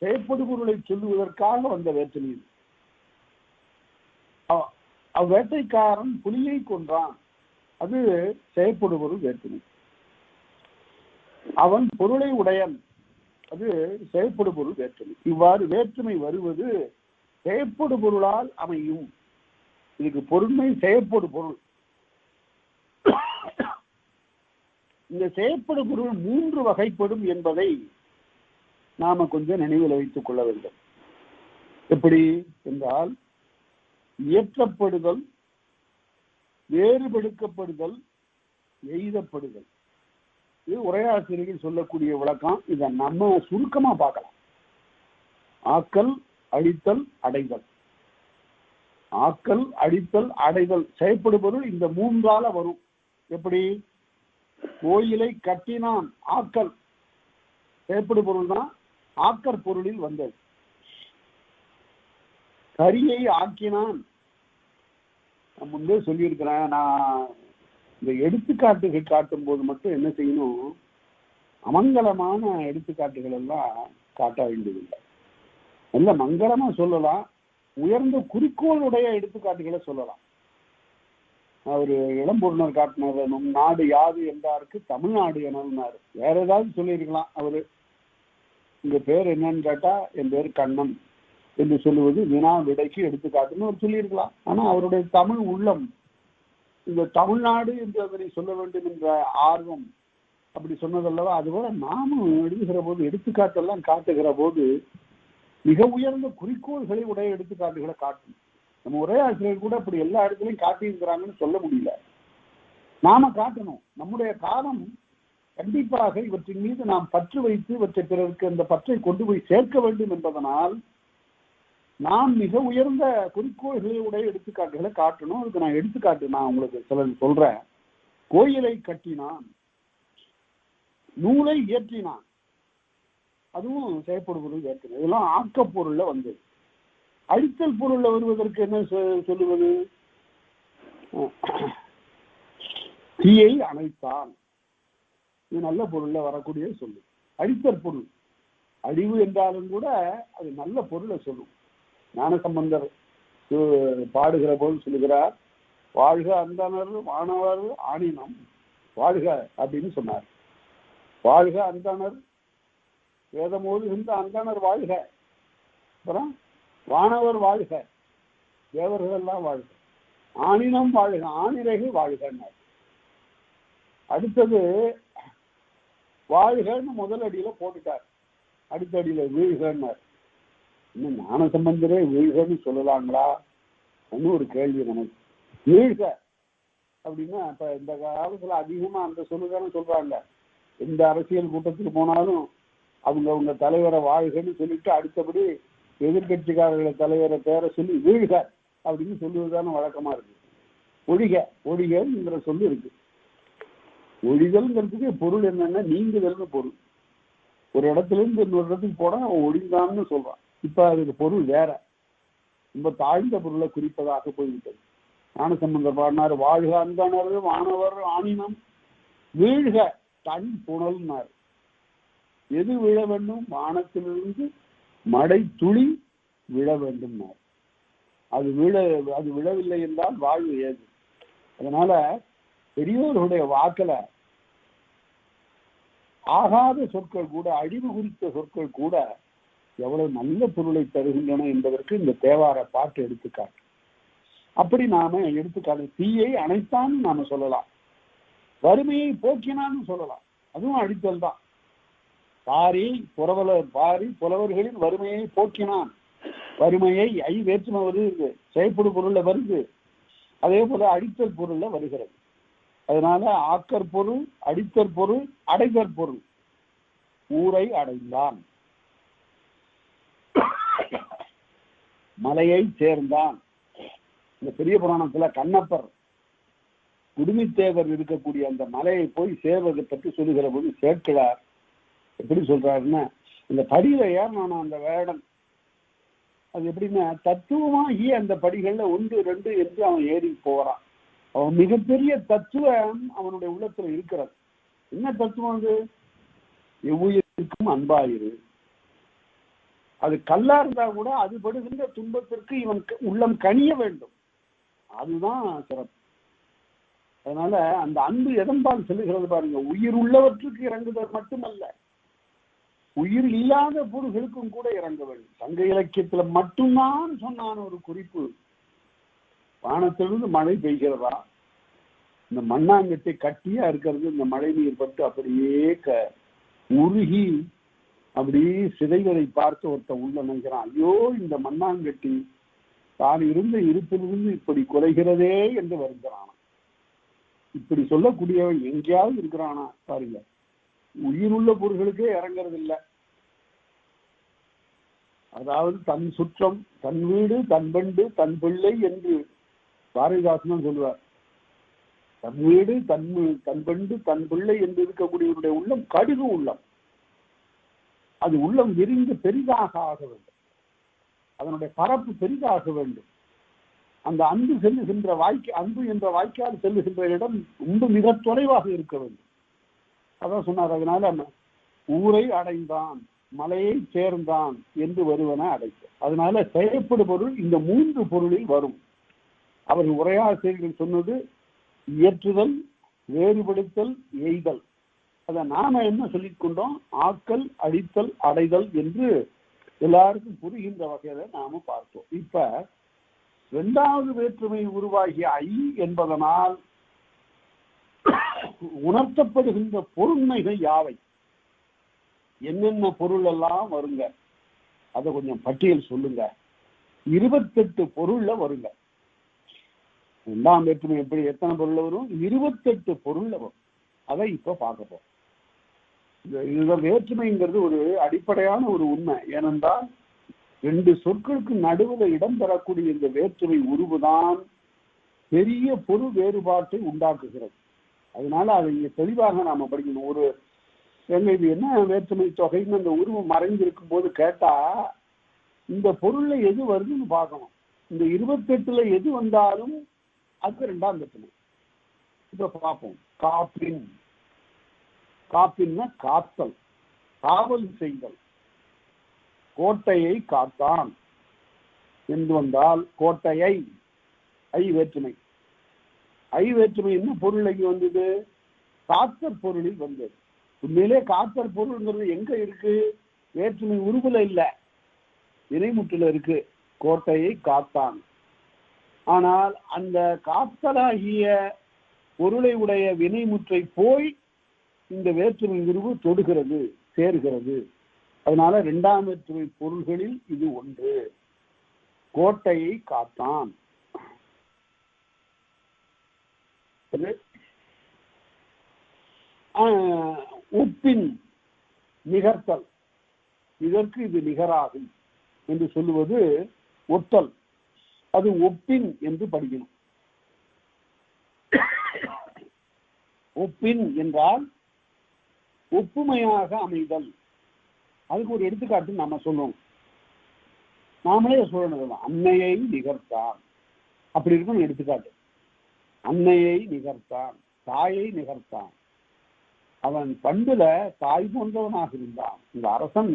செயற்படு பொருளை சொல்லுவதற்காக வந்த வேற்றுமை. அவ்வேட்டைக்காரன் புலியை கொன்றான், அது செயற்படு பொருள் வேற்றுமை. அவன் பொருளை உடையன், அது செயற்படு பொருள் வேற்றுமை. இவ்வாறு வேற்றுமை வருவது செயற்படு பொருளால் அமையும். இதுக்கு பொருண்மை செயற்படு பொருள். இந்த செயற்படு பொருள் மூன்று வகைப்படும் என்பதை நாம கொஞ்சம் நினைவில் வைத்துக் கொள்ள வேண்டும். எப்படி என்றால், இயற்றப்படுதல், வேறுபடுத்தப்படுதல், எய்தப்படுதல். இது உரையாசிரியர்கள் சொல்லக்கூடிய விளக்கம். இதை நம்ம சுருக்கமா பார்க்கலாம். ஆக்கல், அழித்தல், அடைதல். ஆக்கல், அழித்தல், அடைதல் செயற்படு பொருள் இந்த மூன்றால வரும். எப்படி? கோயிலை கட்டினான், ஆக்கல் செயற்படு பொருள் தான், ஆக்கற் பொருளில் வந்தது. கரியை ஆக்கினான், நான் முன்பே சொல்லியிருக்கிறேன். நான் இந்த எடுத்துக்காட்டுகள் காட்டும் போது மட்டும் என்ன செய்யணும், அமங்கலமான எடுத்துக்காட்டுகள் எல்லாம் காட்ட வேண்டியதில்லை. நல்ல மங்களமா சொல்லலாம், உயர்ந்த குறிக்கோளுடைய எடுத்துக்காட்டுகளை சொல்லலாம். அவர் இளம்பூர்ணர் காட்டினார், நம் நாடு யாது என்றாருக்கு தமிழ்நாடு எனன்னாரு. வேற ஏதாவது சொல்லியிருக்கலாம். அவரு உங்க பேர் என்னன்னு கேட்டா என் பேர் கண்ணன் என்று சொல்லுவது வினா விடைக்கு எடுத்துக்காட்டுன்னு அவர் சொல்லியிருக்கலாம். ஆனா அவருடைய தமிழ் உள்ளம் இந்த தமிழ்நாடு என்று அதனை சொல்ல வேண்டும் என்ற ஆர்வம் அப்படி சொன்னதல்லவா. அதுபோல நாமும் எழுதுகிற போது எடுத்துக்காட்டெல்லாம் காட்டுகிற போது மிக உயர்ந்த குறிக்கோள்களை உடைய எடுத்துக்காட்டுகளை காட்டணும். நம்ம உரையாசிரியர் கூட அப்படி எல்லா இடத்துலையும் காட்டியிருக்கிறாங்கன்னு சொல்ல முடியல. நாம காட்டணும். நம்முடைய காலம் கண்டிப்பாக இவற்றின் மீது நாம் பற்று வைத்து இவற்றை பிறருக்கு அந்த பற்றை கொண்டு போய் சேர்க்க வேண்டும் என்பதனால் நாம் மிக உயர்ந்த குறிக்கோள்களை உடைய எடுத்துக்காட்டுகளை காட்டணும். அதுக்கு நான் எடுத்துக்காட்டு நான் உங்களுக்கு சொல்றேன். கோயிலை கட்டினான், நூலை இயற்றினான், அதுவும் செயற்படுவது ஏற்கனவே. இதெல்லாம் ஆக்கப்பொருள்ல வந்தது. அடித்தல் பொருள்ல வருவதற்கு என்ன சொல்லுவது? தீயை அணைத்தான், இது நல்ல பொருள்ல வரக்கூடிய சொல்லு. அடித்தற் பொருள் அழிவு என்றாலும் கூட அது நல்ல பொருளை சொல்லும். ஞானசம்பந்தர் பாடுகிற போது சொல்லுகிறார், வாழ்க அந்தனர் வானவர் ஆணினம் வாழ்க அப்படின்னு சொன்னார். வாழ்க அந்தனர், வேதம் ஓதுகின்ற அந்தனர் வாழ்க, அப்புறம் வானவர் வாழ்க, தேவர்கள் எல்லாம் வாழ்க, ஆணினம் வாழ்க, ஆணிரைகள் வாழ்க. அடுத்தது வாழ்கன்னு முதல் அடியில போட்டுட்டார், அடுத்த அடியில வீழ்கன்னார். இன்னும் ஞானசம்பந்தரே வீழ்கன்னு சொல்லலாங்களா ஒரு கேள்வி நமக்கு. வீழ்க அப்படின்னா இப்ப இந்த காலத்துல அதிகமா அந்த சொல்லுதானே சொல்றாங்க. எந்த அரசியல் கூட்டத்துக்கு போனாலும் அவங்க தலைவரை வாழ்கன்னு சொல்லிட்டு அடுத்தபடி எதிர்கட்சிக்காரர்களை தலைவரை பேரை சொல்லி வீழ்க அப்படின்னு சொல்லுவதுதானே வழக்கமா இருக்கு. ஒழிக, ஒழிகங்கிற சொல்லு இருக்கு. ஒழிதல்ங்கிறதுக்கு பொருள் என்னன்னா நீங்குதல்னு பொருள். ஒரு இடத்துல இருந்து இன்னொரு இடத்துக்கு போனா அவன் ஒழிந்தான்னு சொல்றான். இப்ப அதுக்கு பொருள் வேற, ரொம்ப தாழ்ந்த பொருளை குறிப்பதாக போய்விட்டது. ஞானசம்பந்தர் பாடினார், வாழ்க அந்தனர் வானவர் ஆணினம் வீழ்க தன் புனல்னார். எது விழ வேண்டும்? வானத்திலிருந்து மழை துளி விழ வேண்டும். அது விழவில்லை என்றால் வாழ்வு ஏது? அதனால பெரியோர்களுடைய வாக்குல ஆகாத சொற்கள் கூட, அழிவு குறித்த சொற்கள் கூட எவ்வளவு நல்ல பொருளை தருகின்றன என்பதற்கு இந்த தேவார பாட்டு எடுத்துக்காட்டு. அப்படி நாம எடுத்துக்காட்டு. தீயை அணைத்தான்னு நாம சொல்லலாம், வறுமையை போக்கினான்னு சொல்லலாம், அதுவும் அழித்தல் தான். பாரி புலவர்களின் வறுமையை போக்கினான். வறுமையை வேற்றுமை வருது, செயற்படு பொருள்ல வருது, அதே போல அடித்தல் பொருள்ல வருகிறது. அதனால ஆக்கற் பொருள், அடித்தற் பொருள், அடைதற் பொருள். ஊரை அடைந்தான், மலையை சேர்ந்தான். இந்த பெரிய புராணத்துல கண்ணப்பர் குடுமித்தேவர் இருக்கக்கூடிய அந்த மலையை போய் சேர்வதை பற்றி சொல்லுகிற போது சேர்க்கிறார். எப்படி சொல்றாருன்னா, இந்த படியில ஏறினான அந்த வேடன், அது எப்படின்னா தத்துவமாகி அந்த படிகள்ல 1, 2 என்று அவன் ஏறி போறான். அவன் மிகப்பெரிய தத்துவம் அவனுடைய உள்ளத்துல இருக்கிறது. என்ன தத்துவம் அது? எவ்வுயிருக்கும் அன்பாயிரு. அது கல்லா இருந்தா கூட அது படுகின்ற துன்பத்திற்கு இவன் உள்ளம் கனிய வேண்டும், அதுதான் சிறப்பு. அதனால அந்த அன்பு எதன்பால் செல்லுகிறது பாருங்க. உயிர் உள்ளவற்றுக்கு இறங்குதல் மட்டுமல்ல, உயிர் இல்லாத பொருள்களுக்கும் கூட இறங்க வேண்டும். சங்க இலக்கியத்துல மட்டும்தான் சொன்னான ஒரு குறிப்பு. வானத்திலிருந்து மழை பெய்கிறதா, இந்த மண்ணாங்கட்டி கட்டியா இருக்கிறது, இந்த மழை நீர் பட்டு அப்படியே உருகி அப்படியே சிதைவதை பார்த்து ஒருத்தன் உள்ள நினைக்கிறான், ஐயோ இந்த மண்ணாங்கட்டி தான் இருந்த இருப்பிலிருந்து இப்படி குறைகிறதே என்று வருகிறானா. இப்படி சொல்லக்கூடியவன் எங்கேயாவது இருக்கிறானா பாருங்க. உயிருள்ள பொருள்களுக்கே இறங்கிறது இல்லை. அதாவது தன் சுற்றம், தன் வீடு, தன் பெண்டு, தன் பிள்ளை என்று பாரதிதாசனும் சொல்லுவார். தன் வீடு, தன் பெண்டு, தன் பிள்ளை என்று இருக்கக்கூடியவருடைய உள்ளம் கடுகு உள்ளம். அது உள்ளம் விரிந்து பெரிதாக ஆக வேண்டும், அதனுடைய பரப்பு பெரிதாக வேண்டும். அந்த அன்பு செல்லுகின்ற அன்பு என்ற வாய்க்கால் செல்லுகின்ற இடம் ரொம்ப மிக தொலைவாக இருக்க வேண்டும். அதான் சொன்னார். அதனால ஊரை அடைந்தான், மலையை சேர்ந்தான் என்று வருவன அடைக்கும். அதனால செயற்படு பொருள் இந்த 3 பொருளில் வரும். அவர் உரையாசிரியர்கள் சொன்னது இயற்றுதல், வேறுபடுத்தல், எய்தல். அதை நாம என்ன சொல்லிக் கொண்டோம்? ஆக்கல், அழித்தல், அடைதல் என்று எல்லாருக்கும் புரிகின்ற வகையில நாம பார்த்தோம். இப்ப 2வது வேற்றுமை உருவாகிய ஐ என்பதனால் உணர்த்தப்படுகின்ற பொருண்மைகள் யாவை, என்னென்ன பொருள் எல்லாம் வருங்க, அதை கொஞ்சம் பட்டியல் சொல்லுங்க. 28 பொருள்ல வருங்க. 2ஆம் வேற்றுமை எப்படி எத்தனை பொருள்ல வரும்? 28 பொருள்ல வரும். அதை இப்ப பார்க்க போறோம். இந்த வேற்றுமைங்கிறது ஒரு அடிப்படையான ஒரு உண்மை. ஏனென்றால் 2 சொற்களுக்கு நடுவில் இடம் பெறக்கூடிய இந்த வேற்றுமை உருவுதான் பெரிய பொருள் வேறுபாட்டை உண்டாக்குகிறது. அதனால அதை இங்க தெளிவாக நாம படிக்கணும். ஒரு இது என்ன வேற்றுமை தொகைன்னு அந்த உருவு மறைஞ்சிருக்கும் போது கேட்டா இந்த பொருள்ல எது வருதுன்னு பார்க்கணும். இந்த 28ல எது வந்தாலும் அது 2ஆம் வேற்றுமை. இப்ப பார்ப்போம். காப்பின், காப்பின்னா காத்தல், காவல் செய்தல். கோட்டையை காத்தான் என்று வந்தால் கோட்டையை, ஐ வேற்றுமை. ஐ வேற்றுமை என்ன பொருள் இங்க வந்தது? காத்தற் பொருளில் வந்தது. உண்மையிலே காத்தற் பொருள்ங்கிறது எங்க இருக்கு? வேற்றுமை உருவுல இல்ல, இணைமுற்றுல இருக்கு. கோட்டையை காத்தான். ஆனால் அந்த காத்தலாகிய பொருளை உடைய வினைமுற்றை போய் இந்த வேற்றுமை உருவு தொடுகிறது, சேர்கிறது. அதனால 2ஆம் வேற்றுமை பொருள்களில் இது ஒன்று. கோட்டையை காத்தான். ஒப்பின், நிகர்த்தல். இதற்கு இது நிகராகும் என்று சொல்லுவது ஒத்தல். அது ஒப்பின் என்று படிக்கணும். ஒப்பின் என்றால் ஒப்புமையாக அமைதல். அதுக்கு ஒரு எடுத்துக்காட்டு நாம சொல்லுவோம். நாமளே சொல்லணும். அன்னையை நிகர்த்தான், அப்படி இருக்கும் எடுத்துக்காட்டு. அன்னையை நிகர்த்தான், தாயை நிகர்த்தான். அவன் பண்புல தாய் போன்றவனாக இருந்தான். இந்த அரசன்,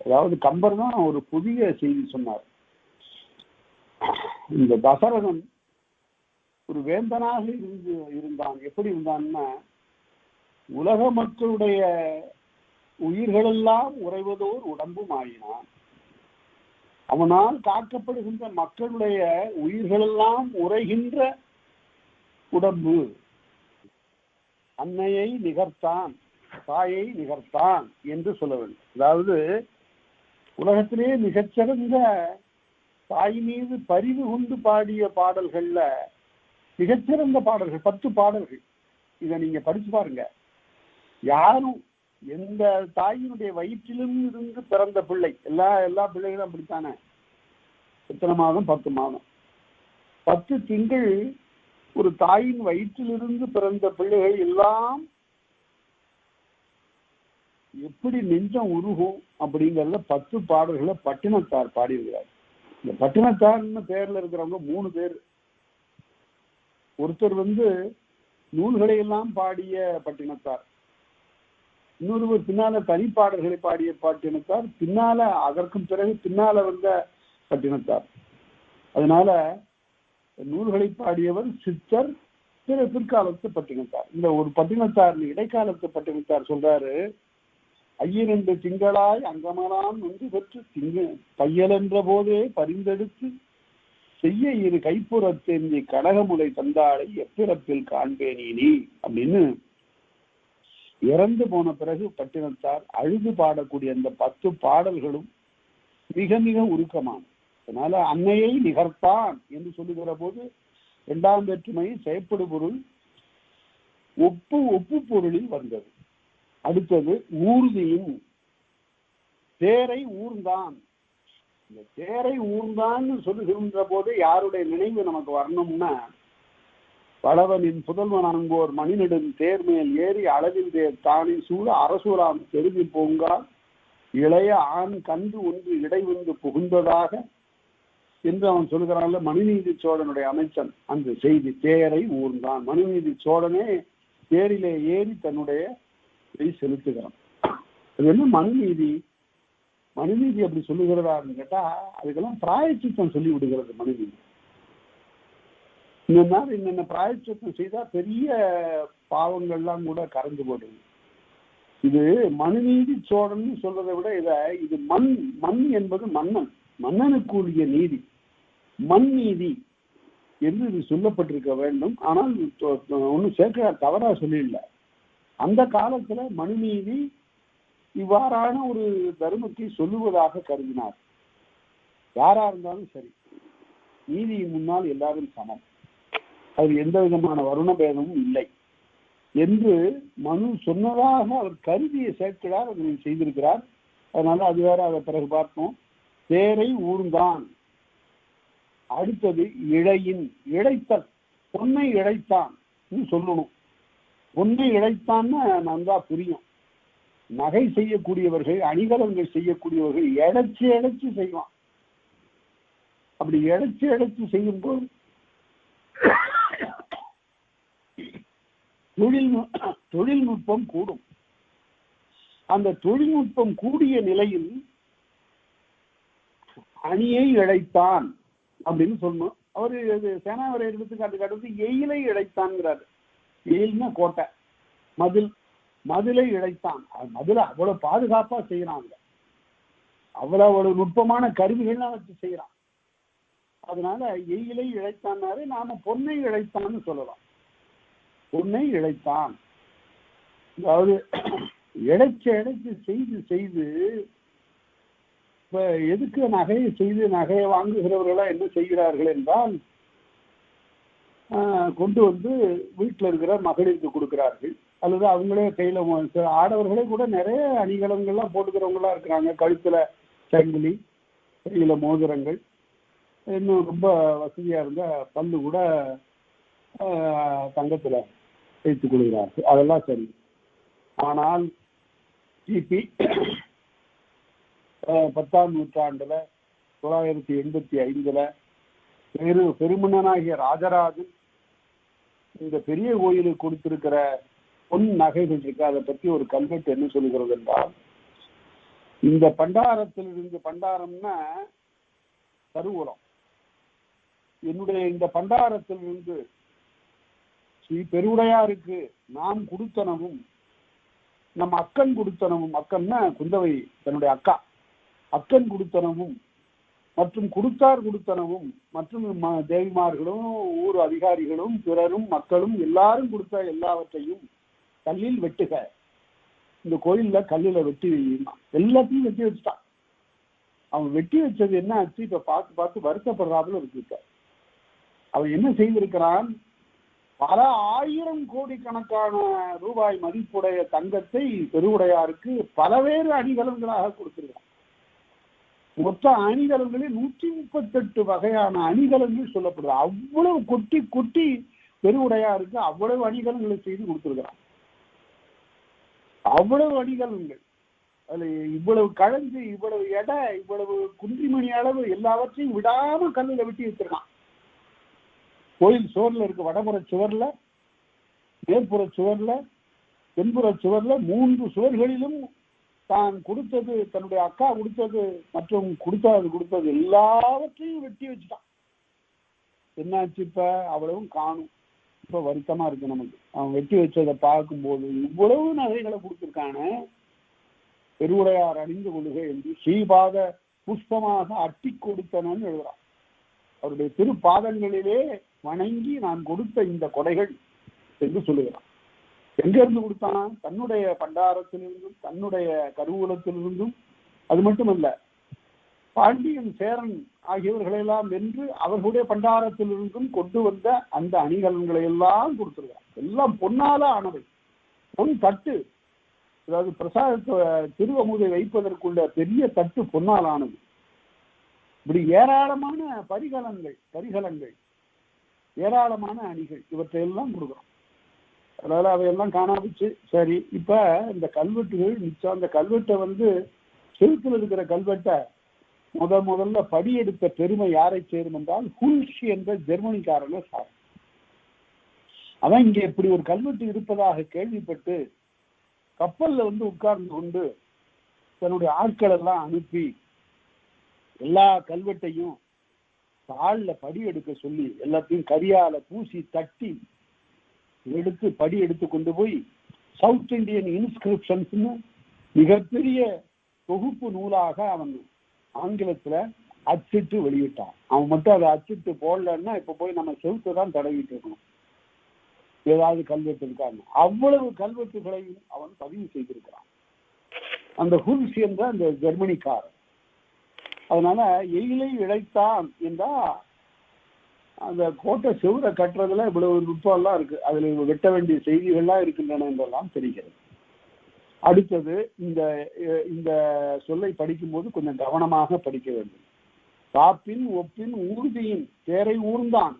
அதாவது கம்பர் தான் ஒரு புதிய செய்தி சொன்னார். இந்த தசரதன் ஒரு வேந்தனாக இருந்தான். எப்படி இருந்தான்னா, உலக மக்களுடைய உயிர்களெல்லாம் உறைவதோர் உடம்பும் ஆயினான். அவனால் காக்கப்படுகின்ற மக்களுடைய உயிர்களெல்லாம் உறைகின்ற உடம்பு. அன்னையை நிகர்த்தான், தாயை நிகர்த்தான் என்று சொல்ல வேண்டும். அதாவது உலகத்திலே மிகச்சிறந்த தாய் மீது பரிவு கொண்டு பாடிய பாடல்கள்ல மிகச்சிறந்த பாடல்கள் 10 பாடல்கள். இதை நீங்க படிச்சு பாருங்க. யாரும் எந்த தாயினுடைய வயிற்றிலும் இருந்து பிறந்த பிள்ளை, எல்லா பிள்ளைகளும் அப்படித்தானே, எத்தனை மாதம்? 10 மாதம், 10 திங்கள் ஒரு தாயின் வயிற்றிலிருந்து பிறந்த பிள்ளைகள் எல்லாம் எப்படி நெஞ்சம் உருகும் அப்படிங்கிறத 10 பாடல்களை பட்டினத்தார் பாடியிருக்கிறார். இந்த பட்டினத்தார்னு பேர்ல இருக்கிறவங்க 3 பேர். ஒருத்தர் நூல்களை எல்லாம் பாடிய பட்டினத்தார், இன்னொருவர் பின்னால தனிப்பாடல்களை பாடிய பட்டினத்தார், பின்னால அதற்கும் பிறகு பின்னால வந்த பட்டினத்தார். அதனால நூல்களை பாடியவர் சித்தர், பிற்காலத்து பட்டினத்தார். இந்த ஒரு பட்டினத்தார் இடைக்காலத்து பட்டினத்தார் சொல்றாரு, 12 திங்களாய் அங்கமலாம் நொந்து பெற்று பையல் என்ற போதே பரிந்தெடுத்து செய்ய 2 கைப்புறத்தேந்தி கடகமுலை தந்தாளை எப்பிறப்பில் காண்பேனி அப்படின்னு இறந்து போன பிறகு பட்டினத்தார் அழுது பாடக்கூடிய அந்த 10 பாடல்களும் மிக மிக உருக்கமான. அதனால அன்னையை நிகர்த்தான் என்று சொல்லுகிற போது 2ஆம் வேற்றுமை செயற்படு பொருள் ஒப்பு பொருளில் வந்தது. அடுத்தது ஊர்தியின், தேரை ஊர்ந்தான். இந்த தேரை ஊர்ந்தான்னு சொல்லுகின்ற போது யாருடைய நினைவு நமக்கு வரணும்னா, வளவனின் புதல்வன் அன்போர் மணிநெடும் தேர்மேல் ஏறி அளவில் தேர் தானி சூழ அரசூராம் தெருவி பூங்கால் இளைய ஆண் கன்று ஒன்று இடை புகுந்ததாக என்று அவன் சொல்கிறான்ல. மனுநீதி சோழனுடைய அமைச்சன் அந்த செய்தி, தேரை ஊர்ந்தான். மனுநீதி சோழனே தேரிலே ஏறி தன்னுடைய செலுத்துகிறான். அது என்ன மனுநீதி? மனுநீதி அப்படி சொல்லுகிறதான்னு கேட்டா அதுக்கெல்லாம் பிராயச்சித்தம் சொல்லி விடுகிறது மனுநீதி. இந்த மாதிரி என்னென்ன பிராயச்சித்தம் செய்தா பெரிய பாவங்கள்லாம் கூட கரைஞ்சு போடுது. இது மனுநீதி சோழன் சொல்றதை விட இது மண் என்பது மன்னனுக்குரிய நீதி, மண் நீதி என்று இது சொல்லப்பட்டிருக்க வேண்டும். ஆனால் ஒன்னும் சேர்க்க தவறா சொல்லிடல. அந்த காலத்துல மனுநீதி இவ்வாறான ஒரு தர்மத்தை சொல்லுவதாக கருதினார். யாரா இருந்தாலும் சரி, நீதியின் முன்னால் எல்லாரும் சமம், அது எந்த விதமான வருண பேதமும் இல்லை என்று மனு சொன்னதாக அவர் கருதிய சேர்க்கிறார், அதனை செய்திருக்கிறார். அதனால அது வேற, அதை பிறகு பார்த்தோம். தேரை ஊர்ந்தான். அடுத்தது இழைத்தல். பொன்னை இழைத்தான் சொல்லணும். பொன்னை இழைத்தான்னு நன்றா புரியும். நகை செய்யக்கூடியவர்கள், அணிகலன்கள் செய்யக்கூடியவர்கள் எடைச்சு செய்வான். அப்படி எடைச்சு செய்யும் போது தொழில்நுட்பம் கூடும். அந்த தொழில்நுட்பம் கூடிய நிலையில் அணியை இழைத்தான் அப்படின்னு சொல்லணும். அவரு சேனாவரை எடுத்துக்காட்டுக்கு அடுத்து எயிலை இழைத்தான்ங்கிறாரு. எயில்னா கோட்டை, மதிலை இழைத்தான். மதிலை அவ்வளவு பாதுகாப்பா செய்யறாங்க, அவ்வளவு நுட்பமான கருவிகள்லாம் வச்சு செய்யறான். அதனால எயிலை இழைத்தான்னாரு, நாம பொன்னை இழைத்தான்னு சொல்லலாம். பொன்னை இழைத்தான், அதாவது இழைச்சு செய்து இப்ப எதுக்கு நகையை செய்து நகையை வாங்குகிறவர்களா என்ன செய்கிறார்கள் என்றால், கொண்டு வந்து வீட்டில் இருக்கிற மகளிருக்கு கொடுக்கிறார்கள், அல்லது அவங்களே கையில ஆடவர்களே கூட நிறைய அணிகலன்கள்லாம் போட்டுக்கிறவங்களா இருக்கிறாங்க. கழுத்துல சங்கிலி, கையில மோதிரங்கள், இன்னும் ரொம்ப வசதியா இருந்த பல்லு கூட தங்கத்துல வைத்துக் கொள்கிறார்கள். அதெல்லாம் சரி. ஆனால் கிபி 10ஆம் நூற்றாண்டுல 985 பெருமன்னனாகிய ராஜராஜன் இந்த பெரிய கோயிலுக்கு கொடுத்திருக்கிற பொன் நகைகள் இருக்கு. அதை பற்றி ஒரு கல்வெட்டு என்ன சொல்லுகிறது என்றால், இந்த பண்டாரத்திலிருந்து, பண்டாரம்னா கருவூலம், என்னுடைய இந்த பண்டாரத்திலிருந்து ஸ்ரீ பெருவுடையாருக்கு நாம் கொடுத்தனவும், நம் அக்கன் கொடுத்தனவும், அக்கன்னா குந்தவை தன்னுடைய அக்கா, அக்கன் கொடுத்தனவும் மற்றும் கொடுத்தார் கொடுத்தனவும் மற்றும் தேவிமார்களும் ஊர் அதிகாரிகளும் பிறரும் மக்களும் எல்லாரும் கொடுத்த எல்லாவற்றையும் கல்லில் வெட்டுக. இந்த கோயில்ல கல்லில வெட்டி வைத்தான், எல்லாத்தையும் வெட்டி வச்சுட்டான். அவன் வெட்டி வச்சது என்ன ஆச்சு? இப்ப பார்த்து வருத்தப்படுறாப்புல இருக்கு. அவன் என்ன செய்திருக்கிறான்? பல 1000 கோடிக்கணக்கான ரூபாய் மதிப்புடைய தங்கத்தை பெருவுடையாருக்கு பலவேறு அணிகலன்களாக கொடுத்திருக்கிறான். மொத்த அணிகலன்களில் 138 வகையான அணிகலன்கள் சொல்லப்படுது. அவ்வளவு கொட்டி பெருவுடையாருக்கு அவ்வளவு அணிகலன்களை செய்து கொடுத்திருக்கிறான். அவ்வளவு அணிகலன்கள், அதுல இவ்வளவு கழஞ்சு, இவ்வளவு எடை, இவ்வளவு குன்றிமணி அளவு எல்லாவற்றையும் விடாம கல்லுல வெட்டி வச்சிருக்கான். கோயில் சுவர்ல இருக்கு, வடபுற சுவர்ல, மேற்புற சுவர்ல, தென்புற சுவர்ல, 3 சுவர்களிலும் தான் கொடுத்தது, தன்னுடைய அக்கா கொடுத்தது மற்றும் கொடுத்தது எல்லாவற்றையும் வெட்டி வச்சுட்டான். என்னாச்சு? இப்ப அவ்வளவும் காணும். இப்ப வருத்தமா இருக்கு நமக்கு. அவன் வெட்டி வச்சதை பார்க்கும்போது இவ்வளவு நகைகளை கொடுத்திருக்கான, பெருவுடையார் அணிந்து கொள்ளுகை என்று ஸ்ரீபாத புஷ்பமாக அட்டி கொடுத்தனன்னு எழுதுறான். அவருடைய திருப்பாதங்களிலே வணங்கி நான் கொடுத்த இந்த கொடைகள் என்று சொல்லுகிறான். எங்க இருந்து கொடுத்தான்? தன்னுடைய பண்டாரத்திலிருந்தும் தன்னுடைய கருவூலத்திலிருந்தும். அது மட்டுமல்ல, பாண்டியன் சேரன் ஆகியவர்களெல்லாம் வென்று அவர்களுடைய பண்டாரத்திலிருந்தும் கொண்டு வந்த அந்த அணிகலன்களை எல்லாம் கொடுத்திருக்கிறான். எல்லாம் பொன்னால ஆனவை. பொன் தட்டு, அதாவது பிரசாதத்தை திருவமுதை வைப்பதற்குள்ள பெரிய தட்டு பொன்னால் ஆனது. இப்படி ஏராளமான பரிகலன்கள், ஏராளமான அணிகள், இவற்றையெல்லாம் கொடுக்குறோம். அதனால அவையெல்லாம் காணாமச்சு. சரி, இப்ப இந்த கல்வெட்டுகள் மிச்சம். அந்த கல்வெட்டை செலுத்தில் இருக்கிற கல்வெட்டை முதல்ல படியெடுத்த பெருமை யாரை சேரும் என்றால், ஹுல்ஷ் என்ற ஜெர்மனிக்காரன சார். அவன் இங்கே இப்படி ஒரு கல்வெட்டு இருப்பதாக கேள்விப்பட்டு கப்பல்ல உட்கார்ந்து கொண்டு தன்னுடைய ஆட்கள் எல்லாம் அனுப்பி எல்லா கல்வெட்டையும் தாழ்ல படி எடுக்க சொல்லி எல்லாத்தையும் கரியால பூசி தட்டி எடுத்து படி எடுத்து கொண்டு போய் சவுத் இந்தியன் இன்ஸ்கிரிப்ஷன்ஸ் மிகப்பெரிய தொகுப்பு நூலாக அவன் ஆங்கிலத்துல அச்சிட்டு வெளியிட்டான். அவன் மட்டும் அதை அச்சிட்டு போடலன்னா இப்ப போய் நம்ம செவுத்து தான் தடவிட்டு இருக்கணும், ஏதாவது கல்வெட்டு இருக்காங்க. அவ்வளவு கல்வெட்டுகளையும் அவன் பதிவு செய்திருக்கிறான், அந்த ஹுல்ஸ் என்ற அந்த ஜெர்மனிக்காரன். அதனால எயிலை இழைத்தான் என்றா அந்த கோட்டை செவுரை கட்டுறதுல இவ்வளவு நுட்பம் எல்லாம் இருக்கு, அதுல வெட்ட வேண்டிய செய்திகள்லாம் இருக்கின்றன என்றெல்லாம் தெரிகிறது. அடுத்தது இந்த இந்த சொல்லை படிக்கும்போது கொஞ்சம் கவனமாக படிக்க வேண்டும். காப்பின் ஒப்பின் ஊர்தியின் தேரை ஊர்ந்தான்,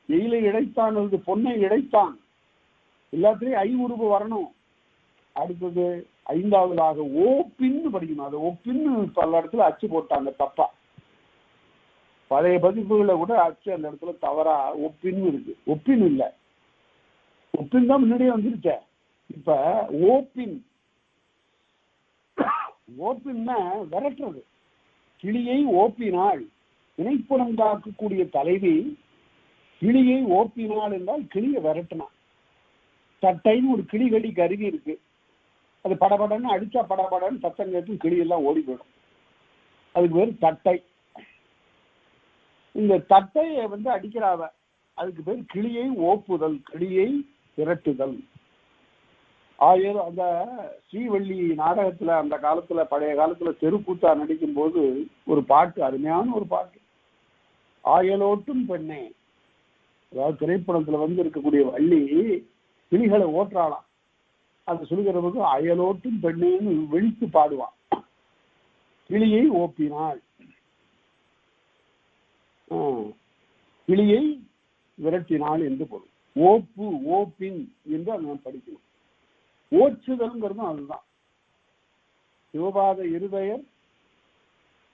எயிலை இழைத்தான் அல்லது பொன்னை இழைத்தான், எல்லாத்திலையும் ஐ உருவு வரணும். அடுத்தது ஐந்தாவதாக ஓப்பின்னு படிக்கணும். அது ஒப்பின்னு பல இடத்துல அச்சு போட்டாங்க தப்பா, பழைய பதிப்புகளை கூட அச்சு அந்த இடத்துல தவறா ஒப்பின்னு இருக்கு. ஒப்பின் இல்லை, ஒப்பின் தான் முன்னாடியே வந்துருச்ச. இப்ப ஓப்பின், ஓப்பின்னா விரட்டுறது. கிளியை ஓப்பினாள், இணைப்புணம் காக்கக்கூடிய தலைவி கிளியை ஓப்பினாள் என்றால் கிளியை விரட்டினான். தட்டைன்னு ஒரு கிளிகடி கருவி இருக்கு, அது படபடன்னு அடிச்சா படபடன்னு சத்தம் கேட்டும் கிளியெல்லாம் ஓடி போயிடும், அதுக்கு பேர் தட்டை. இந்த தட்டையை அடிக்கிறாவ, அதுக்கு பேர் கிளியை ஓப்புதல், கிளியை விரட்டுதல். அந்த ஸ்ரீவள்ளி நாடகத்துல அந்த காலத்துல பழைய காலத்துல தெருக்கூத்தா நடிக்கும் போது ஒரு பாட்டு, அருமையான ஒரு பாட்டு, ஆயலோட்டும் பெண்ணே. அதாவது திரைப்படத்துல இருக்கக்கூடிய வள்ளி கிளிகளை ஓட்டுறாளாம், அது சொல்லுகிற போது அயலோட்டும் பெண்ணேன்னு வெடித்து பாடுவான். கிளியை ஓப்பினாள், கிளியை விரட்டினாள் என்று பொருள். ஓப்பு ஓப்பின் என்று அதை படிக்கணும். ஓச்சுதல்ங்கிறதும் அதுதான். சிவபாத இருதயர்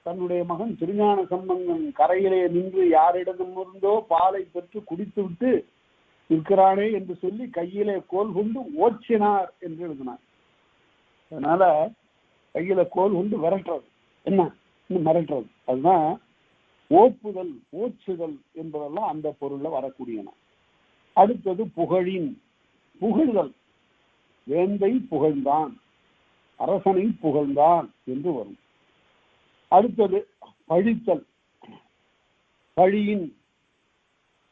தன்னுடைய மகன் திருஞான சம்பந்தன் கரையிலே நின்று யாரிடமும் இருந்தோ பாலை பெற்று குடித்து விட்டு இருக்கிறானே என்று சொல்லி கையிலே கோல் கொண்டு ஓச்சினார் என்று எழுதினார். அதனால கையில கோல் கொண்டு விரட்டுறது, என்ன இன்னும் மிரட்டுறது, அதுதான் ஓப்புதல் ஓச்சுதல் என்பதெல்லாம் அந்த பொருள்ல வரக்கூடியன. அடுத்தது புகழின், புகழ்தல். வேந்தை புகழ்ந்தான், அரசனை புகழ்ந்தான் என்று வரும். அடுத்தது பழித்தல், பழியின்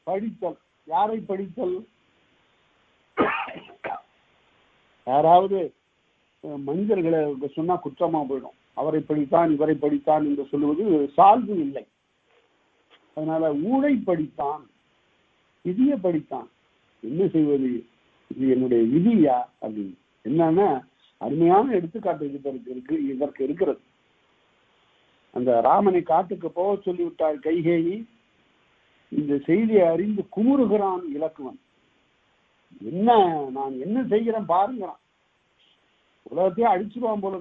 பழித்தல். யாரை பழித்தல்? யாராவது மனிதர்களை சொன்னா குற்றமா போயிடும். அவரை படித்தான் இவரை படித்தான் என்று சொல்லுவது சால்வு இல்லை. அதனால ஊழை படித்தான், விதியை படித்தான், என்ன செய்வது, இது என்னுடைய விதியா அப்படின்னு. என்னன்னா அருமையான எடுத்துக்காட்டு இதற்கு இருக்கிறது. அந்த ராமனை காட்டுக்கு போக சொல்லிவிட்டாள் கைகேயி. இந்த செய்தியை அறிந்து குமுறுகிறான் இலக்குவன். என்ன நான் என்ன செய்கிறேன் பாருங்கிறான், உலகத்தையே அழிச்சுடுவான் போல.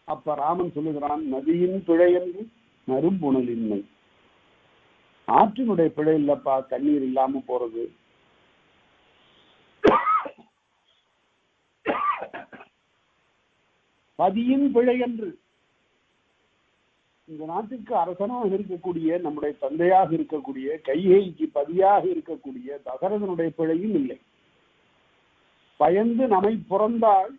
அப்ப ராமன் சொல்லுகிறான், நதியின் பிழை என்று நறும்புணலின்மை. ஆற்றினுடைய பிழை இல்லப்பா, தண்ணீர் இல்லாம போறது. பதியின் பிழை என்று, இந்த நாட்டுக்கு அரசனாக இருக்கக்கூடிய நம்முடைய தந்தையாக இருக்கக்கூடிய கைகேயிக்கு பதியாக இருக்கக்கூடிய தசரதனுடைய பிழையும் இல்லை. பயந்து நம்மை புறந்தால்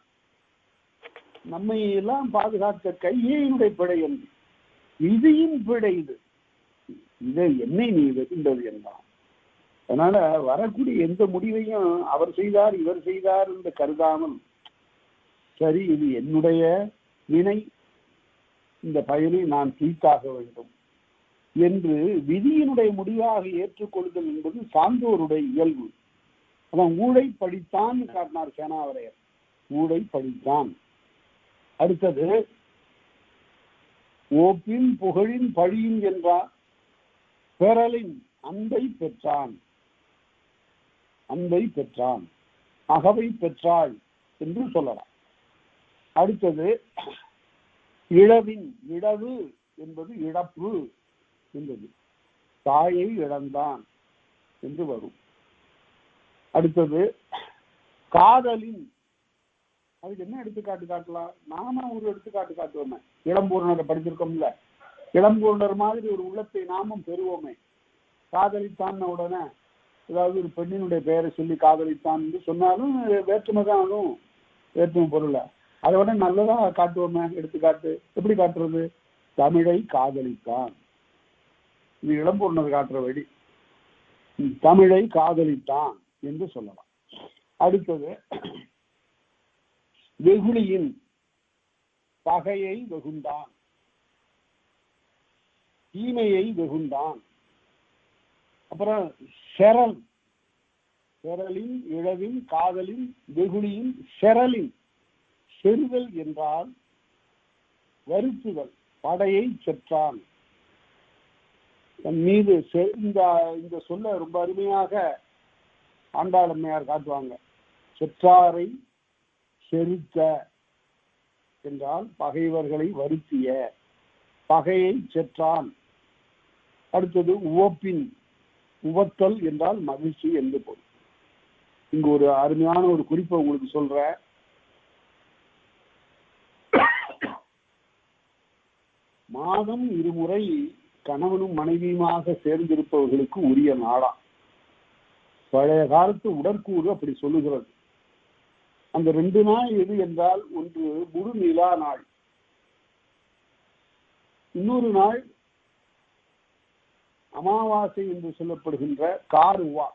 நம்மை எல்லாம் பாதுகாத்த கைகேயினுடைய பிழை என்று, விதியின் பிழை இது, இதை என்னை நீ வெகுண்டது என்றான். அதனால வரக்கூடிய எந்த முடிவையும் அவர் செய்தார் இவர் செய்தார் என்று கருதாமல், சரி இது என்னுடைய வினை, இந்த பயனை நான் தீர்த்தாக வேண்டும் என்று விதியினுடைய முடிவாக ஏற்றுக்கொள்ளுதல் என்பது சான்றோருடைய இயல்பு. அவன் ஊழை படித்தான் காட்டினார் சேனாவரையர், ஊழை படித்தான். அடுத்தது ஓப்பின் புகழின் பழியின் என்றார், பெறலின் அன்பை பெற்றான், அன்பை பெற்றான், அகவை பெற்றாள் என்று சொல்லலாம். அடுத்தது இழவின், இழவு என்பது இழப்பு என்பது, தாயை இழந்தான் என்று வரும். அடுத்தது காதலின், அதுக்கு என்ன எடுத்துக்காட்டு காட்டலாம்? நாம ஒரு எடுத்துக்காட்டு காட்டுவோமே. இளம்பூரணரை படிச்சிருக்கோம்ல, இளம்பூரணர் மாதிரி ஒரு உள்ளத்தை நாமும் பெறுவோமே. காதலித்தான் உடனே ஏதாவது ஒரு பெண்ணினுடைய பெயரை சொல்லி காதலித்தான் சொன்னாலும் வேற்றுமை தான், ஆகும் வேற்றுமை பொருள. அதை விட நல்லதா காட்டுவோமே எடுத்துக்காட்டு. எப்படி காட்டுறது? தமிழை காதலித்தான். இது இளம்பூரணர் காட்டுற வழி. தமிழை காதலித்தான் என்று சொல்லலாம். அடுத்தது, வெகுளியின் பகையை வெகுண்டான், தீமையை வெகுண்டான். அப்புறம் செரல், செரலின் இழவின் காதலின் வெகுளியின் செரலின். செறுதல் என்றால் வருத்துதல். படையை செற்றான், தன் மீது. இந்த சொல்ல ரொம்ப அருமையாக ஆண்டாளம்மையார் காட்டுவாங்க. செற்றாரை செருத்த என்றால் பகைவர்களை வருத்திய, பகையை செற்றான். அடுத்தது உவப்பின், உவத்தல் என்றால் மகிழ்ச்சி என்று பொருள். இங்கு ஒரு அருமையான ஒரு குறிப்பை உங்களுக்கு சொல்ற. மாதம் இருமுறை கணவனும் மனைவியுமாக சேர்ந்திருப்பவர்களுக்கு உரிய நாளாம். பழைய காலத்து உடற்கூறு அப்படி சொல்லுகிறது. அந்த 2 நாள் எது என்றால், ஒன்று முழு நிலா நாள், இன்னொரு நாள் அமாவாசை என்று சொல்லப்படுகின்ற காருவா.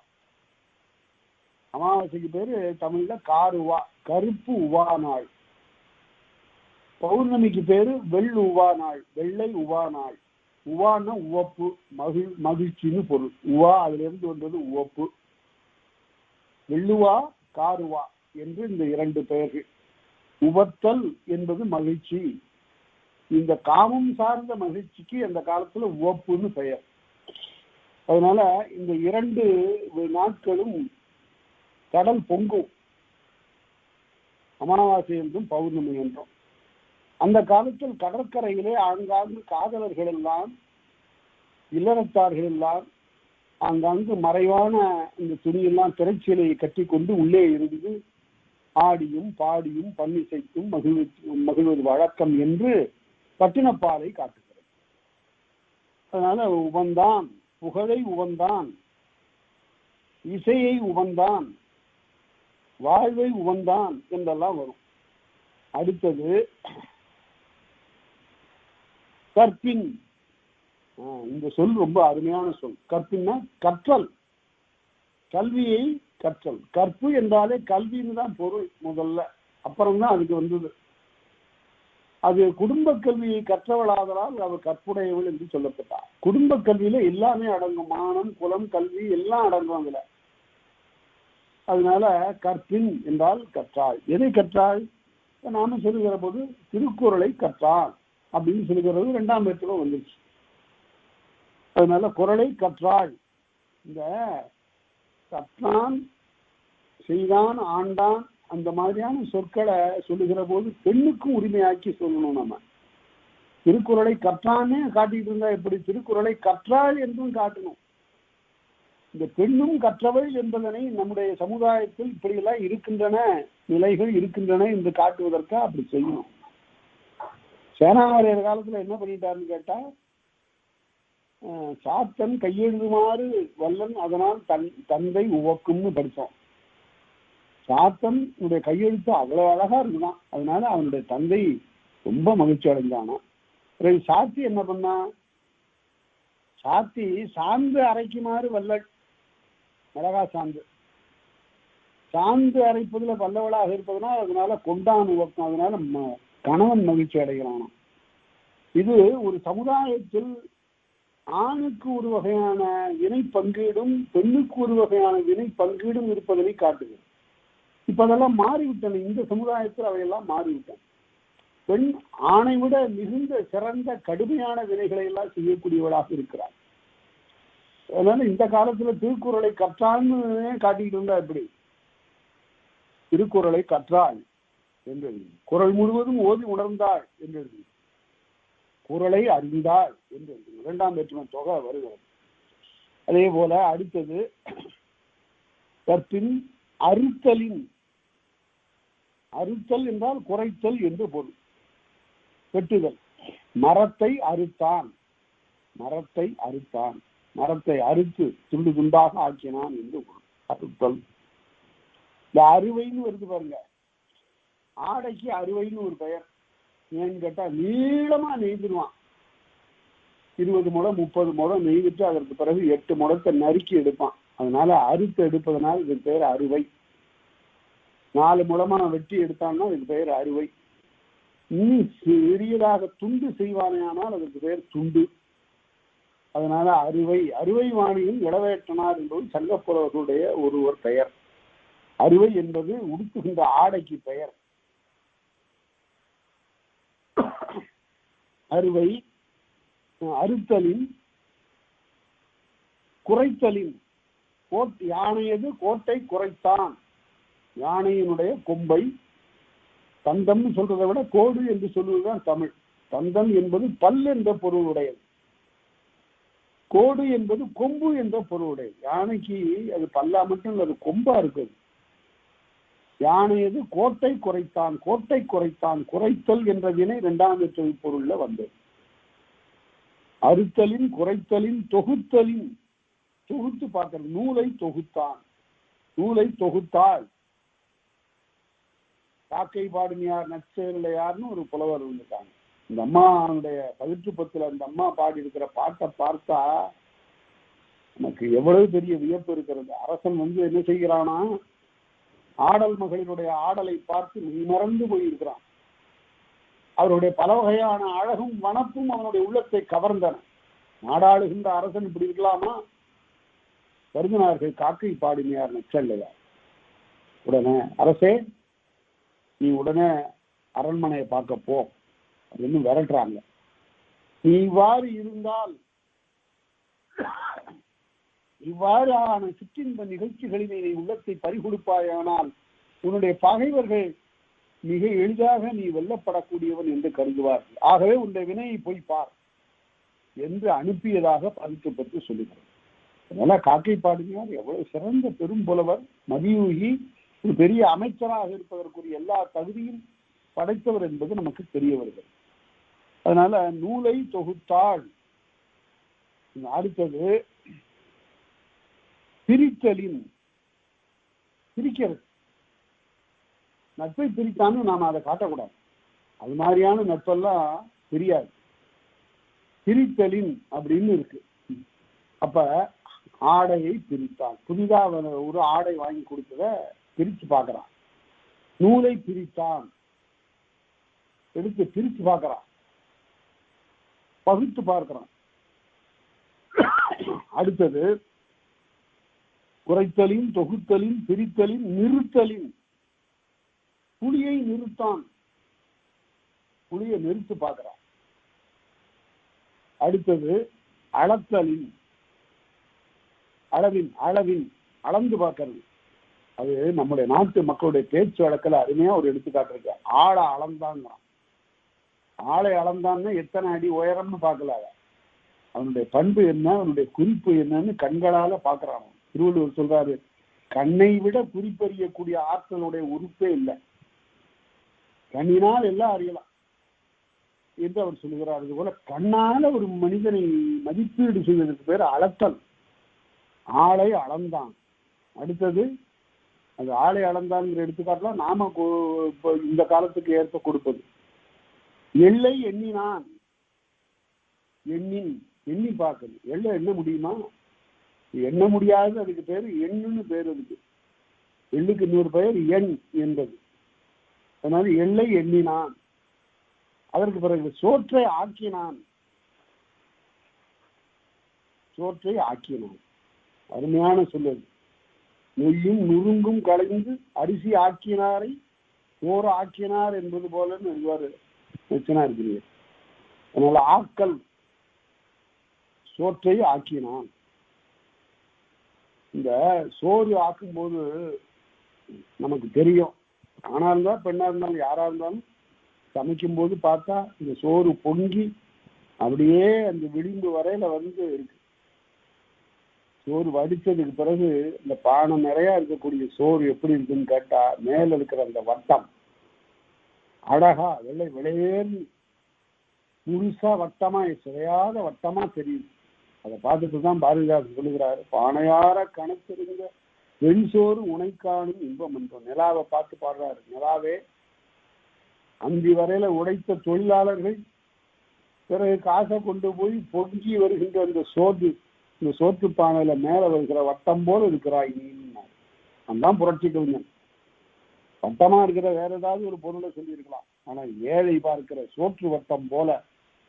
அமாவாசைக்கு பேரு தமிழ்ல காருவா, கருப்பு உவா நாள். பௌர்ணமிக்கு பேரு வெள்ளுவா நாள், வெள்ளை உவா நாள். உவான்னா உவப்பு, மகிழ்ச்சின்னு பொருள். உவா அதுல இருந்து வந்தது உவப்பு. வெள்ளுவா காருவா என்று இந்த 2 பெயர்கள். உவத்தல் என்பது மகிழ்ச்சி. இந்த காமம் சார்ந்த மகிழ்ச்சிக்கு அந்த காலத்துல உவப்புன்னு பெயர். அதனால இந்த 2 நாட்களும் கடல் பொங்கும், அமாவாசை என்றும் பௌர்ணமி என்றும். அந்த காலத்தில் கடற்கரையிலே ஆங்காங்கு காதலர்கள் எல்லாம், இல்லறத்தார்கள் எல்லாம் ஆங்காங்கு மறைவான இந்த துணியெல்லாம் திரைச்சீலையை கட்டி கொண்டு உள்ளே இருந்து ஆடியும் பாடியும் பன்னிசைத்தும் மகிழ்வது வழக்கம் என்று பட்டினப்பாலை காட்டுகிறது. அதனால உவந்தான், புகழை உவந்தான், இசையை உவந்தான், வாழ்வை உவந்தான் என்றெல்லாம் வரும். அடுத்தது கற்பின். இந்த சொல் ரொம்ப அருமையான சொல். கற்பின்னா கற்றல், கல்வியை கற்றல். கற்பு என்றாலே கல்வின்னு தான் பொருள் முதல்ல, அப்புறம்தான் அதுக்கு வந்தது. அது குடும்ப கல்வியை கற்றவளாதலால் அவள் கற்புடையவள் என்று சொல்லப்பட்டார். குடும்ப கல்வியில எல்லாமே அடங்கும். மானம், குலம், கல்வி எல்லாம் அடங்கும் அதுல. அதனால கற்பின் என்றால் கற்றாள். எதை கற்றாள்? நாம சொல்லுகிற போது திருக்குறளை கற்றாள் அப்படின்னு சொல்லுகிறது 2ஆம் இடத்துல வந்துருச்சு. அதனால குறளை கற்றாள். இந்த கற்றான், செய்தான், ஆண்டான் அந்த மாதிரியான சொற்களை சொல்லுகிற போது பெண்ணுக்கும் உரிமையாக்கி சொல்லணும். நம்ம திருக்குறளை கற்றானே காட்டிட்டு இருந்தா எப்படி? திருக்குறளை கற்றாள் என்றும் காட்டணும். இந்த பெண்ணும் கற்றவள் என்பதனை நம்முடைய சமுதாயத்தில் இப்படியெல்லாம் இருக்கின்றன, நிலைகள் இருக்கின்றன என்று காட்டுவதற்கா அப்படி செய்யணும். சேனாவாரியர் காலத்துல என்ன பண்ணிட்டாருன்னு கேட்டா, சாத்தன் கையெழுதுமாறு வல்லன் அதனால் தந்தை உவக்கும்னு படித்தோம். சாத்தன் கையெழுத்து அவ்வளவு அழகா இருக்குதான், அதனால அவனுடைய தந்தை ரொம்ப மகிழ்ச்சி அடைஞ்சானா. சாத்தி என்ன பண்ணா? சாத்தி சாந்து அரைக்குமாறு வல்லல், மிளகா சாந்து அரைப்பதுல வல்லவளாக இருப்பதுனால் அதனால கொண்டான் உவக்கும், அதனால கணவன் மகிழ்ச்சி அடைகிறானா. இது ஒரு சமுதாயத்தில் ஆணுக்கு ஒரு வகையான வினை பங்கீடும் பெண்ணுக்கு ஒரு வகையான வினை பங்கீடும் இருப்பதனை காட்டுகிறது. இப்ப அதெல்லாம் மாறிவிட்டன. இந்த சமுதாயத்தில் அவையெல்லாம் மாறிவிட்டன. பெண் ஆணை விட மிகுந்த சிறந்த கடுமையான வினைகளை எல்லாம் செய்யக்கூடியவளாக இருக்கிறார். அதனால இந்த காலத்துல திருக்குறளை கற்றான்னு காட்டிக்கிட்டு இருந்தா எப்படி? திருக்குறளை கற்றாள் என்று எழுதி, குறள் முழுவதும் ஓதி உணர்ந்தாள் என்று எழுதி, குறளை அறிந்தாள் என்று எழுதி 2ஆம் வேற்றுமை தொகை வருகிறது. அதே போல அடுத்தது கற்பின் அறுத்தலின். அறுத்தல் என்றால் குறைத்தல் என்று பொருள். வெட்டுதல். மரத்தை அறுத்தான், மரத்தை அறுத்தான், மரத்தை அறுத்து துண்டு துண்டாக ஆக்கினான் என்று பொருள். அறுத்தல். இந்த அறுவைன்னு வருது பாருங்க, ஆடைக்கு அறுவைன்னு ஒரு பெயர். ஏன்னு கேட்டா நீளமா நெய்திருவான். 20 முழம் 30 முழம் நெய்துட்டு அதற்கு பிறகு 8 முழத்தை நறுக்கி எடுப்பான். அதனால அறுத்து எடுப்பதனால் இதுக்கு பெயர் அறுவை. 4 முழமா வெட்டி எடுத்தான்னா இதுக்கு பெயர் அறுவை. இன்னும் சிறியதாக துண்டு செய்வானேயானால் அதற்கு பெயர் துண்டு. அதனால அறுவை. அறுவை வாணியும் இளவேற்றனார் என்பது சங்கப்புலவர்களுடைய ஒருவர் பெயர். அறுவை என்பது உடுத்துகின்ற ஆடைக்கு பெயர். அறுவை அறுத்தலின் குறைத்தலின். யானையது கோட்டை குறைத்தான். யானையினுடைய கொம்பை, தந்தம் சொல்றதை விட கோடு என்று சொல்வதுதான் தமிழ். தந்தம் என்பது பல் என்ற பொருளுடையது, கோடு என்பது கொம்பு என்ற பொருளுடையது. யானைக்கு அது பல்லா மட்டும் அது கொம்பா இருக்குது. யானையது கோட்டை குறைத்தான், கோட்டை குறைத்தான். குறைத்தல் என்ற வினை 2வது பொருள்ல வந்தது. அறுத்தலின் குறைத்தலின் தொகுத்தலின். தொகுத்து பார்க்கிறது. நூலை தொகுத்தான், நூலை தொகுத்தாள். காக்கை பாடுமையார் நச்சேரிலையார்னு ஒரு புலவர் இருக்காங்க. இந்த அம்மாவுடைய 18 அந்த அம்மா பாடி இருக்கிற பாட்டை பார்த்தா எனக்கு எவ்வளவு பெரிய வியப்பு இருக்கிறது. அரசன் என்ன செய்கிறானா, ஆடல் மகளிருடைய ஆடலை பார்த்து மறந்து போயிருக்கிறான். அவருடைய பல வகையான அழகும் வனப்பும் அவனுடைய உள்ளத்தை கவர்ந்தன. நாடாளுகின்ற அரசன் இப்படி இருக்கலாமா? வருந்தினார்கள் காக்கை பாடுமையார் நச்சல்லையார். உடனே அரசே, நீ உடனே அரண்மனையை பார்க்க போ அப்படின்னு விரட்டுறாங்க. நீ இவ்வாறு இருந்தால், இவ்வாறான சிற்றின்ப நிகழ்ச்சிகளிலே நீ உள்ளத்தை பறிகொடுப்பாயானால் உன்னுடைய பகைவர்கள் மிக எளிதாக நீ வெல்லப்படக்கூடியவன் என்று கருதுவார்கள். ஆகவே உன்னுடைய வினையை போய் பார் என்று அனுப்பியதாக 18 சொல்லுகிறது. அதனால காக்கை பாடுமையார் எவ்வளவு சிறந்த பெரும் புலவர், மதியூகி, ஒரு பெரிய அமைச்சராக இருப்பதற்குரிய எல்லா தகுதியும் படைத்தவர் என்பது நமக்கு தெரிய வருகிறது. அதனால நூலை தொகுத்தாள். அடுத்தது பிரித்தலின். பிரிக்கிறது. நட்பை பிரித்தான்னு நாம் அதை காட்டக்கூடாது. அது மாதிரியான நட்பெல்லாம் தெரியாது. பிரித்தலின் அப்படின்னு இருக்கு. அப்ப ஆடையை பிரித்தான். புதிதாக ஒரு ஆடை வாங்கி கொடுத்தத பிரிச்சு பார்க்கிறான். நூலை பிரித்தான், எடுத்து பிரிச்சு பார்க்கிறான், பகுத்து பார்க்கிறான். அடுத்தது குறைத்தலின் தொகுத்தலின் பிரித்தலின் நிறுத்தலின். புலியை நிறுத்தான், புலியை நிறுத்து பார்க்கிறான். அடுத்தது அளத்தலின். அளவின் அளவின் அளந்து பார்க்கறது. அது நம்முடைய நாட்டு மக்களுடைய பேச்சு வழக்கில் அருமையா ஒரு எடுத்துக்காட்டு இருக்கு. ஆளை அளந்தாங்கிறான். ஆளை அளந்தான்னு எத்தனை அடி உயரம்னு பார்க்கல, அவனுடைய பண்பு என்ன, அவனுடைய குறிப்பு என்னன்னு கண்களால பார்க்கிறான். திருவள்ளுவர் சொல்றாரு, கண்ணை விட குறிப்பறியக்கூடிய ஆற்றலுடைய உறுப்பே இல்லை, கண்ணினால் எல்லாம் அறியலாம் என்று அவர் சொல்லுகிறார். இது போல கண்ணால ஒரு மனிதனை மதிப்பீடு செய்வதற்கு பேர் அளத்தல். ஆளை அளந்தான். அடுத்தது அது ஆளை அளந்தான்ங்கிற எடுத்துக்காட்டுல நாம இந்த காலத்துக்கு ஏற்ப கொடுப்பது. எல்லை எண்ணினான். எண்ணி பார்க்கணும். எல்லை எண்ண முடியுமா? எண்ண முடியாது. அதுக்கு பேரு எண்ணுன்னு பேர். அதுக்கு எள்ளுக்கு இன்னொரு பெயர் எண் என்பது. அதனால எல்லை எண்ணினான். அதற்கு பிறகு சோற்றை ஆக்கினான். சோற்றை ஆக்கினான். அருமையான சொல்லுது. நெய்யும் நுறுங்கும் கலைந்து அரிசி ஆக்கினாரை சோறு ஆக்கினார் என்பது போலன்னு இருக்கிறீங்க. அதனால ஆக்கல், சோற்றை ஆக்கினான். இந்த சோறு ஆக்கும் போது நமக்கு தெரியும், ஆணா இருந்தா பெண்ணா இருந்தாலும் யாரா இருந்தாலும் சமைக்கும் போது பார்த்தா இந்த சோறு பொங்கி அப்படியே அந்த விளிம்பு வரையில இருக்கு. சோறு வடிச்சதுக்கு பிறகு இந்த பானை நிறைய இருக்கக்கூடிய சோறு எப்படி இருக்குன்னு கேட்டா, மேல இருக்கிற அந்த வட்டம் அழகா வெள்ளை வெளியேறி முழுசா வட்டமா சிறையாத வட்டமா தெரியுது. அதை பார்த்துட்டு தான் பாரதிதாசன் சொல்லுகிறாரு, பானையார கணத்திருந்த வெண்சோறு உனைக்காணும் இன்பம் என்றோம். நிலாவை பார்த்து பாடுறாரு. நிலாவே, அந்தி வரையில உடைத்த தொழிலாளர்கள் பிறகு காசை கொண்டு போய் பொங்கி வருகின்ற அந்த சோறு, இந்த சோற்று பானையில மேல வருகிற வட்டம் போல இருக்கிறாய் நீ. அதான் புரட்சி கவிஞன். வட்டமா இருக்கிற வேற ஏதாவது ஒரு பொருளை சொல்லியிருக்கலாம். ஆனா ஏழை பார்க்கிற சோற்று வட்டம் போல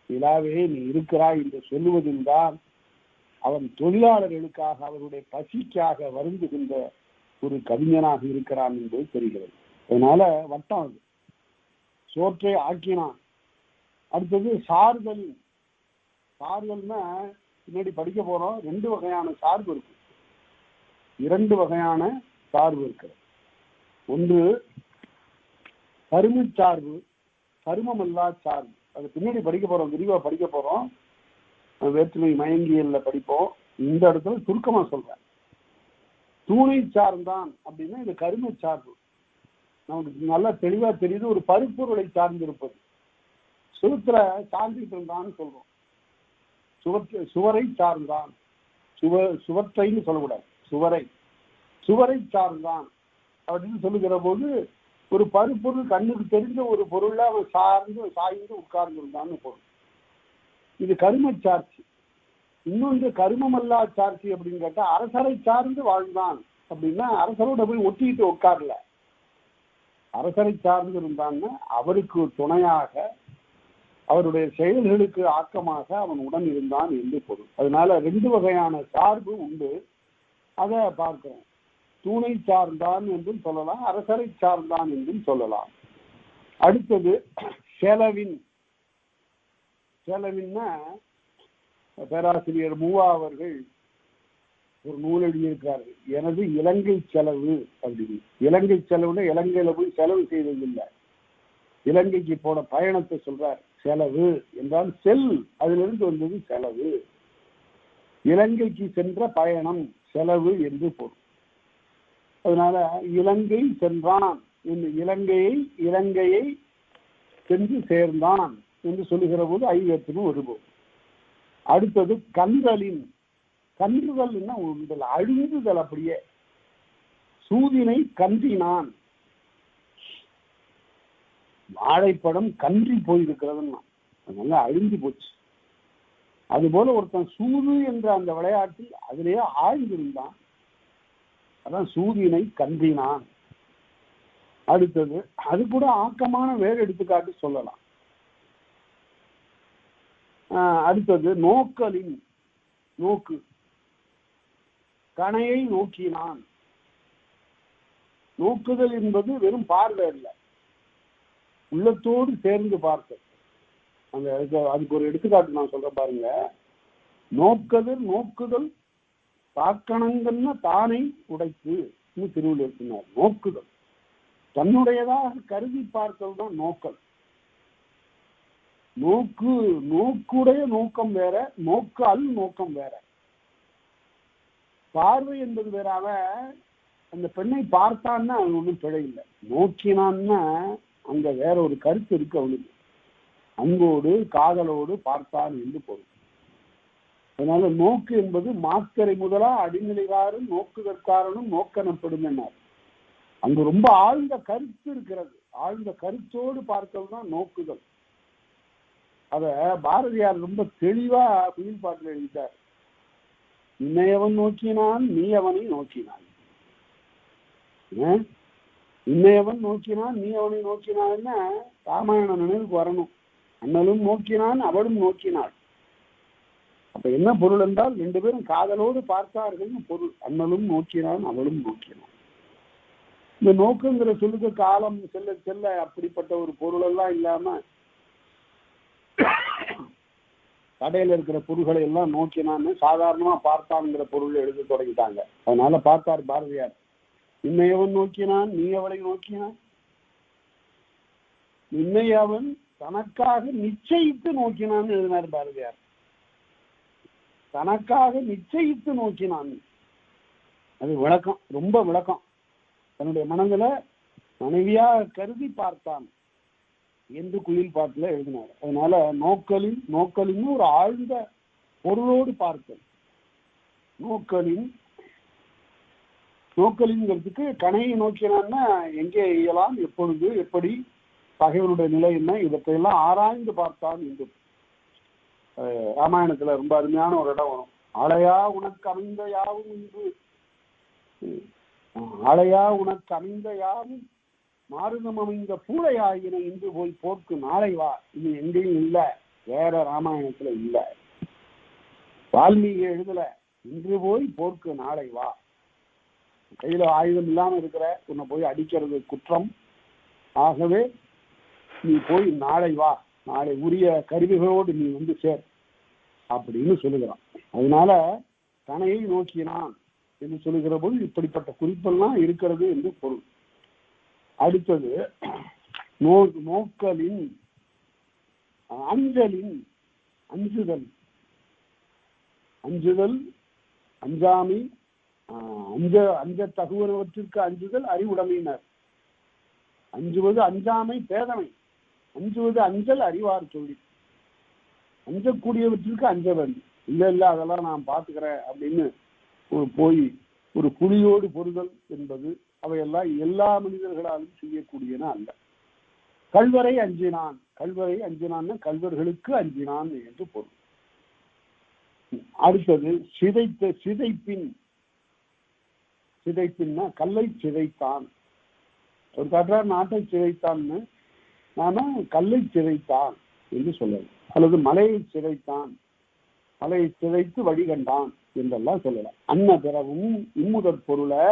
நிலாவே நீ இருக்கிறாய் என்று சொல்லுவதில் தான் அவன் தொழிலாளர்களுக்காக அவருடைய பசிக்காக வருந்துகின்ற ஒரு கவிஞனாக இருக்கிறான் என்பது தெரிகிறது. அதனால வட்டம் அது. சோற்றை ஆக்கினான். அடுத்தது சார்தல். சார்தல்னா பின்னாடி படிக்க போறோம். 2 வகையான சார்பு இருக்கு. 2 வகையான சார்பு இருக்கு. ஒன்று கரும சார்பு, கருமமல்லா சார்பு. அது பின்னாடி படிக்க போறோம், விரிவா படிக்க போறோம். வேற்றுமை மயங்கியல்ல படிப்போம். இந்த இடத்துல சுருக்கமா சொல்றேன். தூணை சார்ந்தான் அப்படின்னா இது கரும சார்பு. நமக்கு நல்லா தெளிவா தெரியுது. ஒரு பருப்பொருளை சார்ந்திருப்பது. சுருத்துல சார்ந்துட்டு இருந்தான்னு சொல்றோம். சுவரை சார்ந்தான். சுவற்றைன்னு சொல்லக்கூடாது, சுவரை சார்ந்தான் அப்படின்னு சொல்லுகிற போது ஒரு பருப்பொருள் கண்ணுக்கு தெரிஞ்ச ஒரு பொருள்ல அவன் சாய்ந்து உட்கார்ந்து இருந்தான்னு பொருள். இது கரும சாட்சி. இன்னொன்று கருமமல்லா சாட்சி அப்படின்னு கேட்டா அரசரை சார்ந்து வாழ்ந்தான் அப்படின்னா அரசரோட போய் ஒட்டிக்கிட்டு உட்கார்ல. அரசரை சார்ந்து இருந்தான்னு அவருக்கு துணையாக அவருடைய செயல்களுக்கு ஆக்கமாக அவன் உடன் இருந்தான் என்று பொருள். அதனால 2 வகையான சார்பு உண்டு. அதை பார்க்கிறோம். தூணை சார்ந்தான் என்றும் சொல்லலாம், அரசரை சார்ந்தான் என்றும் சொல்லலாம். அடுத்தது செலவின். செலவின்னா பேராசிரியர் மூவா அவர்கள் ஒரு நூல் எழுதியிருக்காரு, எனது இலங்கை செலவு அப்படின்னு. இலங்கை செலவுன்னா இலங்கையில போய் செலவு செய்ததில்லை, இலங்கைக்கு போன பயணத்தை சொல்றார். செலவு என்றால் செல், அதிலிருந்து வந்தது செலவு. இலங்கைக்கு சென்ற பயணம் செலவு என்று பொருள். அதனால இலங்கை சென்றான், இலங்கையை சென்று சேர்ந்தான் என்று சொல்லுகிற போது ஐவேற்றுமை வருவோம். அடுத்தது கன்றலின். கன்றுதல் அழிந்துதல். அப்படியே சூதினை கன்றினான். வாழைப்படம் கன்றி போயிருக்கிறதுன்னா அதனால அழிந்து போச்சு. அதுபோல ஒருத்தன் சூது என்ற அந்த விளையாட்டில் அதிலேயே ஆழ்ந்திருந்தான். அதான் சூதினை கன்றினான். அடுத்தது அது கூட ஆக்கமான வேறு எடுத்துக்காட்டு சொல்லலாம். அடுத்தது நோக்கலின். நோக்கு. கணையை நோக்கினான். நோக்குதல் என்பது வெறும் பார்வை இல்லை, உள்ளத்தோடு சேர்ந்து பார்த்தல். அந்த அதுக்கு ஒரு எடுத்துக்காட்டு நான் சொல்றேன் பாருங்க. நோக்குதல் தாக்கணங்கள்னா தானை உடைத்து திருவள்ளுவர் சொன்னார். நோக்குதல் தன்னுடையதாக கருதி பார்த்தல் தான் நோக்கல். நோக்குடைய நோக்கம் வேற, நோக்கம் வேற. பார்வை என்பது வேறாக. அந்த பெண்ணை பார்த்தான்னா அவன் ஒன்றும் பிழை இல்லை. நோக்கினான்னா அங்க வேற ஒரு கருத்து இருக்கு அவனுக்கு. அன்போடு காதலோடு பார்த்தான் என்று பொருள். அதனால நோக்கு என்பது மாத்திரை முதலா அடிநிலைகாரும் நோக்குதற்காரனும் நோக்கணப்படும் என்னார். அங்கு ரொம்ப ஆழ்ந்த கருத்து இருக்கிறது. ஆழ்ந்த கருத்தோடு பார்த்தல் தான் நோக்குதல். அத பாரதியார் ரொம்ப தெளிவா குயில் பாட்டில் எழுதிட்டார். இன்னையவன் நோக்கினான், நீ அவனை நோக்கினான். இன்னையவன் நோக்கினான், நீ அவனை நோக்கினான்னா ராமாயணம் நினைவுக்கு வரணும். அண்ணலும் நோக்கினான், அவளும் நோக்கினாள். அப்ப என்ன பொருள் என்றால் 2 பேரும் காதலோடு பார்த்தார்கள் பொருள். அண்ணலும் நோக்கினான், அவளும் நோக்கினான். இந்த நோக்குங்கிற சொல்லுக்கு காலம் செல்ல செல்ல அப்படிப்பட்ட ஒரு பொருள் எல்லாம் இல்லாம கடையில் இருக்கிற பொருள்களை எல்லாம் நோக்கினான்னு சாதாரணமா பார்த்தான்ங்கிற பொருள் எழுத தொடங்கிட்டாங்க. அதனால பார்த்தார் பாரதியார். இன்னையவன் நோக்கினான், நீ அவளை நோக்கினான். இன்னையவன் தனக்காக நிச்சயித்து நோக்கினான்னு எழுதினார் பாரதியார். தனக்காக நிச்சயித்து நோக்கினான். அது விளக்கம், ரொம்ப விளக்கம். தன்னுடைய மனதில மனைவியாக கருதி பார்த்தான். என்று குயில் பாட்டுல எழுதினார். அதனால நோக்கலின் ஒரு ஆழ்ந்த பொருளோடு பார்த்தல். நோக்கலிங்கிறதுக்கு கணையை நோக்கினான்னா எங்கே இயலாம், எப்பொழுது, எப்படி, பகைவனுடைய நிலை என்ன, இவற்றையெல்லாம் ஆராய்ந்து பார்த்தான் என்று ராமாயணத்துல ரொம்ப அருமையான ஒரு இடம் வரும். ஆளையா உனக்கு அமைந்த யாவும் இன்று, ஆளையா உனக்கு அமைந்த யாவும் மாறுதம் அமைந்த பூளையாயின இன்று போய் போர்க்கு நாளை வா. இது எங்கேயும் இல்லை, வேற ராமாயணத்துல இல்லை, வால்மீகி எழுதல. இன்று போய் போர்க்கு நாளை வா. கையில ஆயுதம் இல்லாம இருக்கிற உன்னை போய் அடிக்கிறது குற்றம், ஆகவே நீ போய் நாளை வா, நாளை உரிய கருவிகளோடு நீ வந்து சேர் அப்படின்னு சொல்லுகிறான். அதனால கணையை நோக்கினான் என்று சொல்லுகிற போது இப்படிப்பட்ட குறிப்பெல்லாம் இருக்கிறது என்று பொருள். அடுத்தது நோக்கலின் அஞ்சலின், அஞ்சுதல், அஞ்சாமை, அஞ்ச தகுவனவற்றிற்கு அஞ்சுதல் அறிவுடைமையினர். அஞ்சுவது அஞ்சாமை பேதமை, அஞ்சுவது அஞ்சல் அறிவார் சொல்லி. அஞ்சக்கூடியவற்றிற்கு அஞ்ச வேண்டும். இல்ல அதெல்லாம் நான் பார்த்துக்கிறேன் அப்படின்னு போய் ஒரு புலியோடு பொறுதல் என்பது அவையெல்லாம் எல்லா மனிதர்களாலும் செய்யக்கூடியன அல்ல. கல்வரை அஞ்சினான், கல்வர்களுக்கு அஞ்சினான் என்று பொருள். அடுத்தது சிதைப்பின்னா கல்லை சிதைத்தான். ஒரு காற்றார் நாட்டை சிதைத்தான்னு, நாம கல்லை சிதைத்தான் என்று சொல்லலாம். அல்லது மலையை சிதைத்தான், மலையை சிதைத்து வழிகண்டான் என்றெல்லாம் சொல்லலாம். அன்ன பிறவும் இம்முதற் பொருளை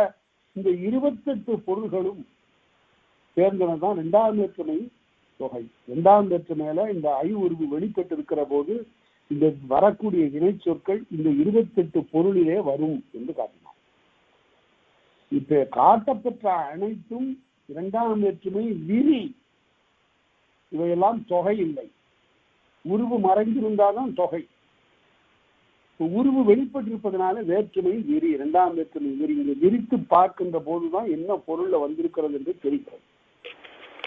இந்த 28 பொருள்களும் சேர்ந்தனதான் இரண்டாம் வேற்றுமை தொகை. இரண்டாம் வேற்றுமையில இந்த உருவு வெளிப்பட்டு இருக்கிற போது இந்த வரக்கூடிய இணை சொற்கள் இந்த 28 பொருளிலே வரும் என்று காட்டினார். இப்ப காட்டப்பெற்ற அனைத்தும் இரண்டாம் வேற்றுமை விரி, இவையெல்லாம் தொகை இல்லை. உருவு மறைந்திருந்தால்தான் தொகை. உருவு வெளிப்பட்டிருப்பதனால வேற்றுமை விரி, இரண்டாம் வேற்றுமை விரி. இங்க விரித்து பார்க்கின்ற போதுதான் என்ன பொருள்ல வந்திருக்கிறது என்று தெரிகிறது.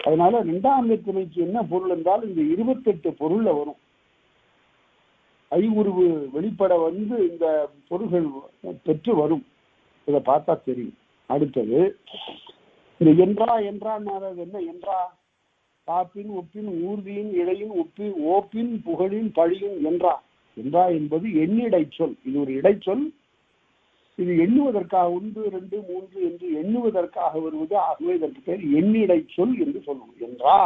அதனால இரண்டாம் வேற்றுமைக்கு என்ன பொருள் என்றால் இந்த 28 பொருள்ல வரும். உருவு வெளிப்பட வந்து இந்த பொருள்கள் பெற்று வரும். இதை பார்த்தா தெரியும். அடுத்தது இந்த என்றான் என்ன என்றா, காப்பின் ஒப்பின் ஊர்தியின் இடையின் ஓப்பின் புகழின் பழியும் என்றா என்பது எண்ணிடை சொல். இது ஒரு இடைச்சொல். இது எண்ணுவதற்காக 1, 2, 3 என்று எண்ணுவதற்காக வருவது. ஆகவே இதற்கு பேர் எண்ணிடை சொல் என்று சொல்லணும். என்றா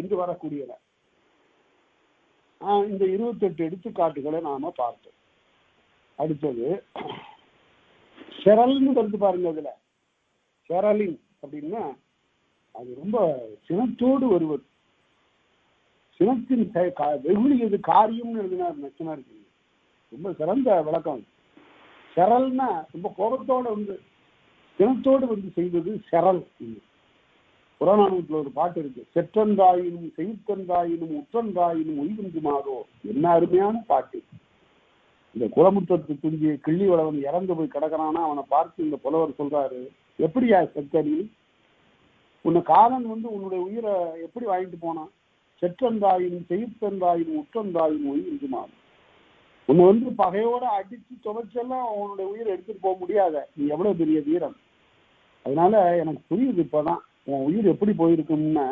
என்று வரக்கூடியன. இந்த 28 எடுத்துக்காட்டுகளை நாம பார்த்தோம். அடுத்தது செரல்னு வருது பாருங்க. அதுல செரலின் அப்படின்னா அது ரொம்ப சினத்தோடு வருவது. சினத்தின் வெகுளியது காரியம்னு எழுதினார் நச்சினார். ரொம்ப சிறந்த விளக்கம். செரல்னா ரொம்ப கோபத்தோட வந்து சினத்தோடு வந்து செய்வது செரல். புறநானூற்றுல ஒரு பாட்டு இருக்கு. செற்றந்தாயினும் செய்தந்தாயினும் உற்றந்தாயினும் உய்வின்றுமாதோ. என்ன அருமையான பாட்டு. இந்த குளமுற்றத்து துஞ்சிய கிள்ளி வளவன் இறந்து போய் கிடக்கிறானா, அவனை பார்த்து இந்த புலவர் சொல்றாரு, எப்படியா செத்தனி, உன்னை காலன் வந்து உன்னுடைய உயிரை எப்படி வாங்கிட்டு போனான்? செற்றந்தாயினும் செய்தந்தாயினும் உற்றந்தாயினும் உய்வின்றுமாதோ. உன்னை வந்து பகையோட அடிச்சு துவைச்செல்லாம் அவனுடைய உயிரை எடுத்துட்டு போக முடியாத, நீ எவ்வளவு பெரிய வீரன். அதனால எனக்கு புரியுது இப்பதான் உன் உயிர் எப்படி போயிருக்கும்னா,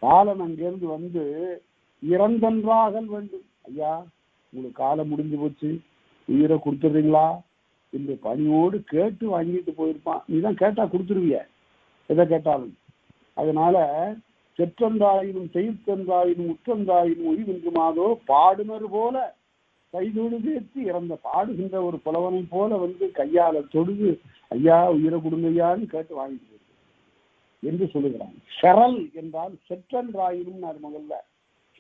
காலம் அங்கிருந்து வந்து இறந்தன்றாகல் வேண்டும். ஐயா உங்களுக்கு காலம் முடிஞ்சு போச்சு, உயிரை கொடுத்துடுறீங்களா என்று பணியோடு கேட்டு வாங்கிட்டு போயிருப்பான். நீதான் கேட்டா கொடுத்துருவிய எதை கேட்டாலும். அதனால செற்றந்தாயினும் செய்தந்தாயினும் உற்றந்தாயினும் உய்வின்றுமாதோ பாடுனர் போல கைதொடு சேர்த்து இறந்த பாடுகின்ற ஒரு புலவனை போல வந்து கையால தொடுது, ஐயா உயிரை கொடுங்கய்யான்னு கேட்டு வாங்கிட்டு என்று சொல்லுகிறான். ஷரல் என்றால் செற்றன்றாயினும் முதல்ல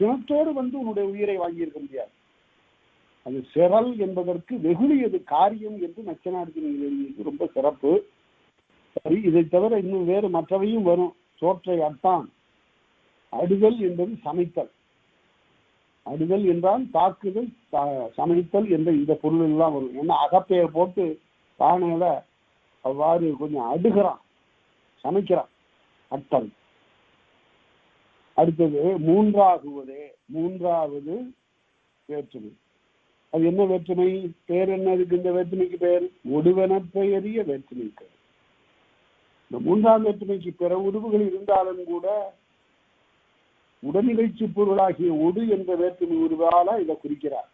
சினத்தோடு வந்து உன்னுடைய உயிரை வாங்கியிருக்க முடியாது. அது செரல் என்பதற்கு வெகுளியது காரியம் என்று நச்சனார்ஜுனன் எழுதியது ரொம்ப சிறப்பு. சரி, இதை தவிர இன்னும் வேறு மற்றவையும் வரும். சோற்றை அட்டான். அடுதல் என்பது சமைத்தல். அடுதல் என்றால் தாக்குதல், சமைத்தல் என்ற இந்த பொருள் எல்லாம் வரும். ஏன்னா அகப்பையை போட்டு பானையில அவ்வாறு கொஞ்சம் அடுகிறான், சமைக்கிறான். அட்டல். அடுத்தது மூன்றாகுவதே, மூன்றாவது வேற்றுமை. அது என்ன வேற்றுமை? பேர் என்ன இருக்கு இந்த வேற்றுமைக்கு? பேர் ஒடுவன பெயரிய வேற்றுமைக்கு. இந்த மூன்றாம் வேற்றுமைக்கு பிற உருவுகள் இருந்தாலும் கூட உடனிகழ்ச்சி பொருளாகிய ஒடு என்ற வேற்றுமை உருவால இதை குறிக்கிறார்.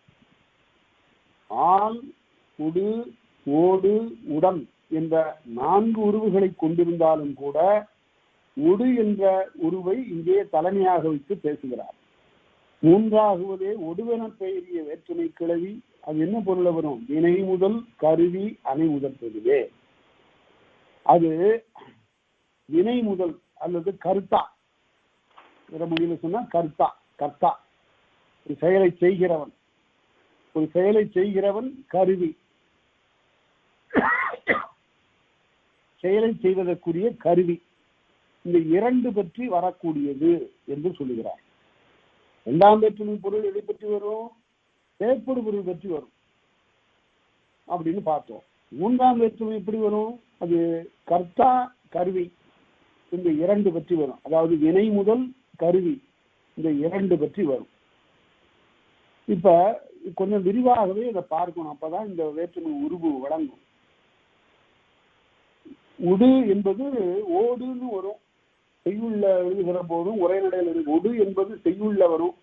ஆள், உடு, ஓடு, உடன் என்ற 4 உருவுகளை கொண்டிருந்தாலும் கூட ஒடு என்ற உருவை இங்கே தலைமையாக வைத்து பேசுகிறார். மூன்றாகுவதே ஒடுவென பெயரிய வேற்றுமை கிளவி. அது என்ன பொருள வரும்? வினை முதல் கருவி அணை முதல் பெறுவே. அது வினை முதல் அல்லது கர்த்தா, மொழியில சொன்னா கர்த்தா, கர்த்தா ஒரு செயலை செய்கிறவன், ஒரு செயலை செய்கிறவன் கருவி, செயலை செய்வதற்குரிய கருவி. இந்த 2 பற்றி வரக்கூடியது என்று சொல்லுகிறார். 2ஆம் வேற்றுமை பொருள் எதை பற்றி வரும்? செயற்படு பொருள் பற்றி வரும் அப்படின்னு பார்த்தோம். 3ஆம் வேற்றுமை எப்படி வரும்? அது கர்த்தா, கருவி, இந்த 2 பற்றி வரும். அதாவது வினை முதல் கருவி, இந்த 2 பற்றி வரும். இப்ப கொஞ்சம் விரிவாகவே இதை பார்க்கணும், அப்பதான் இந்த வேற்றுமை உருவு வழங்கும். உடு என்பது ஓடுன்னு வரும், செய்யுள்ள எழுதுகிற போதும் உரைநடையில் இருக்கு. ஒடு என்பது செய்யுள்ள வரும்,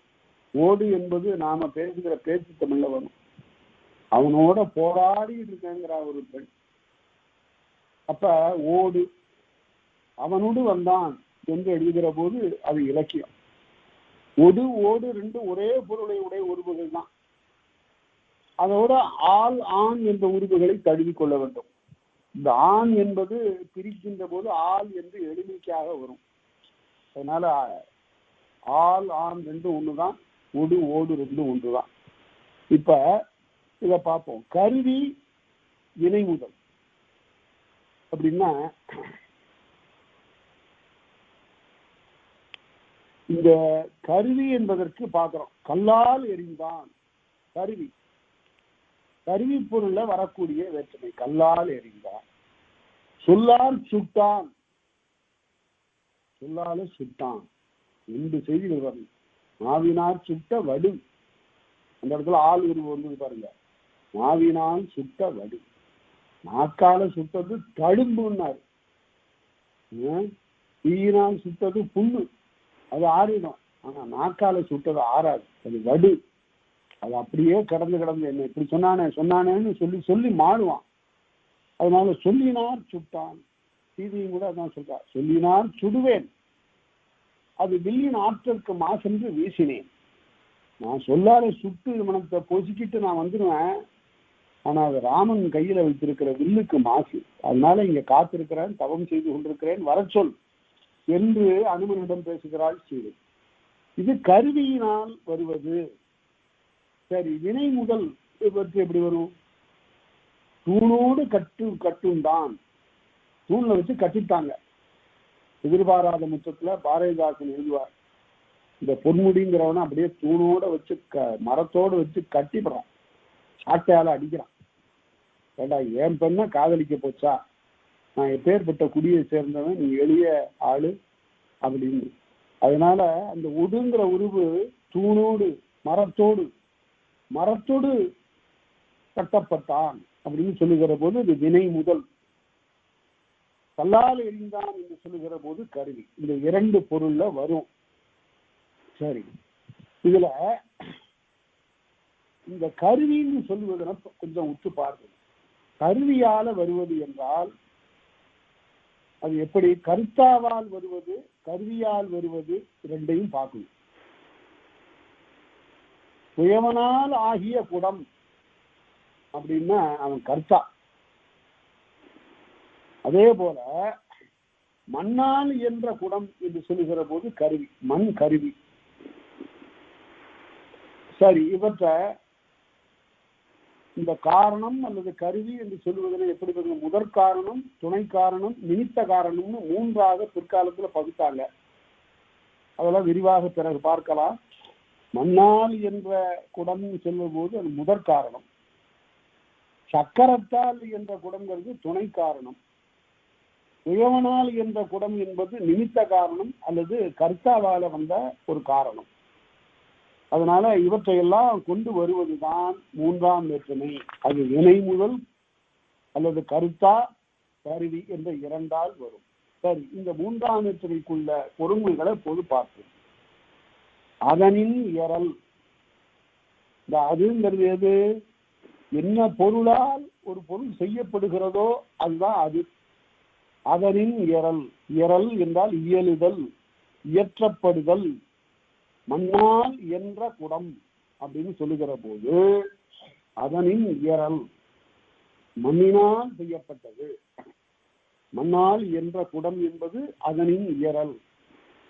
ஓடு என்பது நாம பேசுகிற பேச்சு தமிழ்ல வரும். அவனோட போராடிட்டு இருக்கேங்கிற ஒரு பெண். அப்ப ஓடு, அவனோடு வந்தான் என்று எழுதுகிற போது அது இலக்கியம். ஒடு, ஓடு 2 ஒரே பொருளை உடைய உருவுகள் தான். அதோட ஆள், ஆண் என்ற உருவுகளை தழுவி கொள்ள வேண்டும். இந்த ஆண் என்பது பிரிக்கின்ற போது ஆள் என்று எளிமைக்காக வரும். அதனால ஆள், ஆண் 2 ஒண்ணுதான், ஒடு, ஓடு 2 ஒன்றுதான். இப்ப இத பார்ப்போம். கருவி வினை முதல் அப்படின்னா இந்த கருவி என்பதற்கு பார்க்கிறோம், கல்லால் எறிந்தான். கருவி, கருவி பொருள்ல வரக்கூடிய வேற்றுமை கல்லால் எறிந்தான். சொல்லால் சுட்டான், சொல்லால சுட்டான். 2 செய்திகள் வரும். மாவினால் சுட்ட வடு, அந்த இடத்துல ஆள் உருவு வந்து பாருங்க. மாவினால் சுட்ட வடு, நாக்கால சுட்டது தழும்புன்னாரு. தீயினால் சுட்டது புண்ணு, அது ஆறிடும். ஆனா நாக்கால சுட்டது ஆறாது, அது வடு. அது அப்படியே கடந்து என்ன இப்படி சொன்னானேன்னு சொல்லி சொல்லி மாடுவான். அதனால சொல்லினார் சுட்டான். சீதையும் கூட அதான் சொல்றா, சொல்லினார் சுடுவேன், அது வில்லின் ஆற்றலுக்கு மாசென்று வீசினேன். நான் சொல்லாத சுட்டு மனத்தை பொசிக்கிட்டு நான் வந்துடுவேன், ஆனா அது ராமன் கையில வைத்திருக்கிற வில்லுக்கு மாசு. அதனால இங்க காத்திருக்கிறேன், தவம் செய்து கொண்டிருக்கிறேன், வர சொல் என்று அனுமனிடம் பேசுகிறாள் சீதை. இது கருவியினால் வருவது. சரி, வினை முதல் பற்றி எப்படி வரும்? தூணோடு கட்டுண்டான், தூண்ல வச்சு கட்டிட்டாங்க. எதிர்பாராத முற்றத்துல பாரதிதாசன் எழுதுவார், இந்த பொன்முடிங்கிறவன அப்படியே தூணோட வச்சு மரத்தோடு வச்சு கட்டிப்படுறான், சாட்டையால அடிக்கிறான். ஏண்டா என் பெண்ண காதலிக்க போச்சா, நான் எப்பேற்பட்ட குடியை சேர்ந்தவன், நீ எளிய ஆளு அப்படின்னு. அதனால அந்த உடுங்கிற உருவு தூணோடு மரத்தோடு கட்டப்பட்டான் அப்படின்னு சொல்லுகிற போது இது வினை முதல். கல்லால் எறிந்தான் என்று சொல்லுகிற போது கருவி. இந்த 2 பொருள்ல வரும். சரி, இதுல இந்த கருவின்னு சொல்லுவதனை கொஞ்சம் உற்று பார்க்கணும். கருவியால வருவது என்றால் அது எப்படி? கருத்தாவால் வருவது, கருவியால் வருவது, 2ஐயும் பார்க்கணும். புயவனால் ஆகிய குடம் அப்படின்னா அவன் கர்த்தா. அதே போல மண்ணால் என்ற குடம் என்று சொல்லுகிற போது கருவி, மண் கருவி. சரி, இவற்றை இந்த காரணம் அல்லது கருவி என்று சொல்லுவதில் எப்படி முதற் காரணம், துணை காரணம், நிமித்த காரணம்னு 3ஆக பிற்காலத்துல பகுத்தாங்க. அதெல்லாம் விரிவாக பிறகு பார்க்கலாம். மண்ணால் என்ற குடம் சொல்லும் போது அது முதற் காரணம். சக்கரத்தால் என்ற குடங்கிறது துணை காரணம். உழவனால் என்ற குடம் என்பது நிமித்த காரணம் அல்லது கர்த்தாவால வந்த ஒரு காரணம். அதனால இவற்றையெல்லாம் கொண்டு வருவதுதான் மூன்றாம் வேற்றுமை. அது வினை முதல் அல்லது கருத்தா கருவி என்ற இரண்டால் வரும். சரி, இந்த மூன்றாம் வேற்றுமைக்குள்ள பொருள்களை பொது பார்ப்போம். அதனின் இயறல். இந்த அதுங்கிறது எது? என்ன பொருளால் ஒரு பொருள் செய்யப்படுகிறதோ அதுதான் அது. அதனின் இயறல். இயறல் என்றால் இயலுதல், இயற்றப்படுதல். மண்ணால் என்ற குடம் அப்படின்னு சொல்லுகிற போது அதனின் இயறல் மண்ணினால் செய்யப்பட்டது. மண்ணால் என்ற குடம் என்பது அதனின் இயறல்.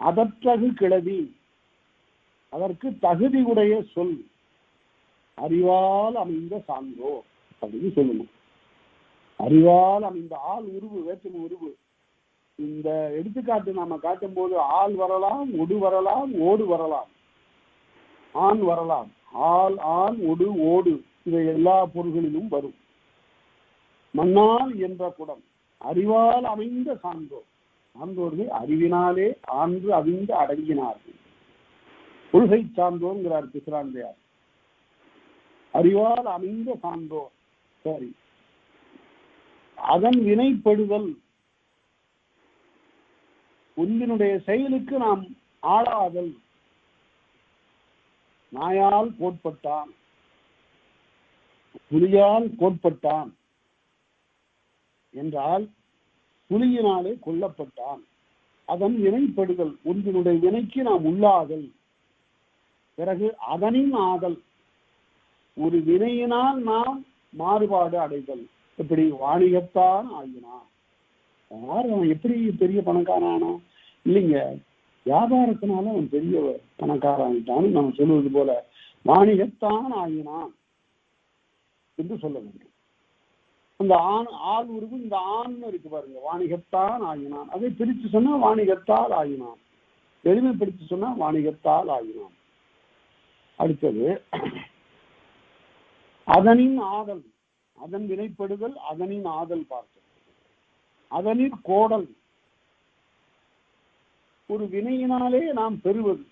அதற்றகு கிளவி, அதற்கு தகுதி உடைய சொல். அறிவால் அமைந்த சான்றோ அப்படின்னு சொல்லணும். அறிவால் அமைந்த ஆள் உருவு, வேற்றுமை உருவு. இந்த எடுத்துக்காட்டு நாம காட்டும் போது ஆள் வரலாம், ஒடு வரலாம், ஓடு வரலாம், ஆண் வரலாம். ஆள், ஆண், ஒடு, ஓடு இவை எல்லா பொருள்களிலும் வரும். மண்ணால் என்ற குடம், அறிவால் அமைந்த சான்றோர். சான்றோர்கள் அறிவினாலே ஆன்று அவிந்து அடங்கினார்கள். கொள்கை சான்றோர்ங்கிறார் பிசிராந்தையார். அறிவால் அமைந்த சான்றோர். சரி, அதன் வினைப்படுதல். ஒன்றினுடைய செயலுக்கு நாம் ஆளாதல். நாயால் கோட்பட்டான், புலியால் கோட்பட்டான் என்றால் புலியினாலே கொல்லப்பட்டான். அதன் வினைப்படுதல், ஒன்றினுடைய வினைக்கு நாம் உள்ளாதல். பிறகு அதனின் ஆதல், ஒரு வினையினால் நாம் மாறுபாடு அடைதல். எப்படி? வாணிகத்தான் ஆகினான். அவன் எப்படி பெரிய பணக்காரனா? இல்லைங்க, வியாபாரத்தினால அவன் பெரிய பணக்காரன் நம்ம சொல்லுவது போல வாணிகத்தான் ஆகினான் என்று சொல்ல வேண்டும். அந்த ஆண், ஆள் உருவு இந்த ஆண் இருக்கு பாருங்க, வாணிகத்தான் ஆகினான். அதை பிரித்து சொன்னா வாணிகத்தால் ஆகினான், எளிமைப்படுத்தி சொன்னா வாணிகத்தால் ஆகினான். அடுத்தது அதனின் ஆதல், அதன் வினைப்படுதல், அதனின் ஆதல் பார்த்தோம். அதனில் கோடல், ஒரு வினையினாலே நாம் பெறுவது.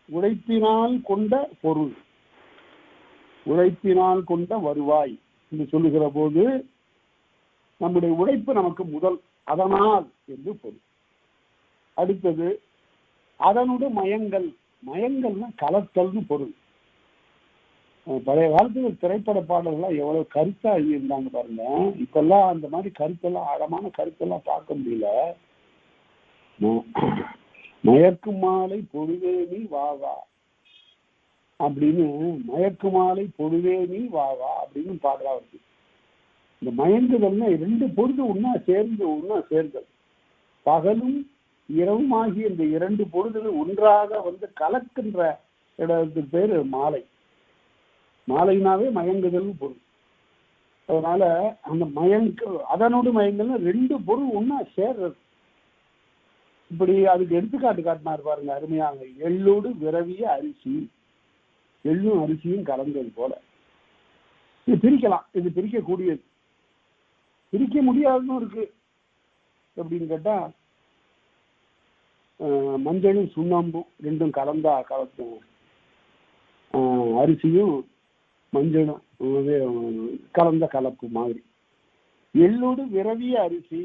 உழைப்பினால் கொண்ட பொருள், உழைப்பினால் கொண்ட வருவாய் என்று சொல்லுகிற போது நம்முடைய உழைப்பு நமக்கு முதல், அதனால் என்று பொருள். அடுத்தது அதனுடைய மயங்கள். மயங்கள்னா கலத்தல்னு பொருள். பழைய காலத்துல திரைப்பட பாடல்கள்லாம் எவ்வளவு கருத்தா எழுதியிருந்தாங்க பாருங்க. இப்பெல்லாம் அந்த மாதிரி கருத்தெல்லாம், ஆழமான கருத்தெல்லாம் பார்க்க முடியல. மயக்கு மாலை பொழுவேனி வாவா அப்படின்னு, மயக்கு மாலை பொழுவேனி வாவா அப்படின்னு பாடுறா இருக்கு. இந்த மயங்குதல்னா ரெண்டு பொழுது ஒன்னா சேர்ந்தல். பகலும் இரவும் ஆகிய இந்த இரண்டு பொழுதுகள் ஒன்றாக வந்து கலக்கின்ற இடத்துக்கு பேரு மாலை. மாலைனாவே மயங்குதல் பொருள். அதனால அந்த அதனோடு மயங்கல்னா ரெண்டு பொருள் ஒன்னா சேர்றது. இப்படி அதுக்கு எடுத்துக்காட்டு காட்டினார் பாருங்க, அருமையாக. எள்ளோடு விரவிய அரிசி, எள்ளும் அரிசியும் கலந்தது போல. இது பிரிக்கலாம், இது பிரிக்கக்கூடியது. பிரிக்க முடியாதுன்னு இருக்கு. எப்படின்னு கேட்டா, மஞ்சளும் சுண்ணாம்பும் ரெண்டும் கலந்தா கலக்கும், அரிசியும் மஞ்சளும் கலந்த கலப்பு மாதிரி. எள்ளோடு விரவிய அரிசி.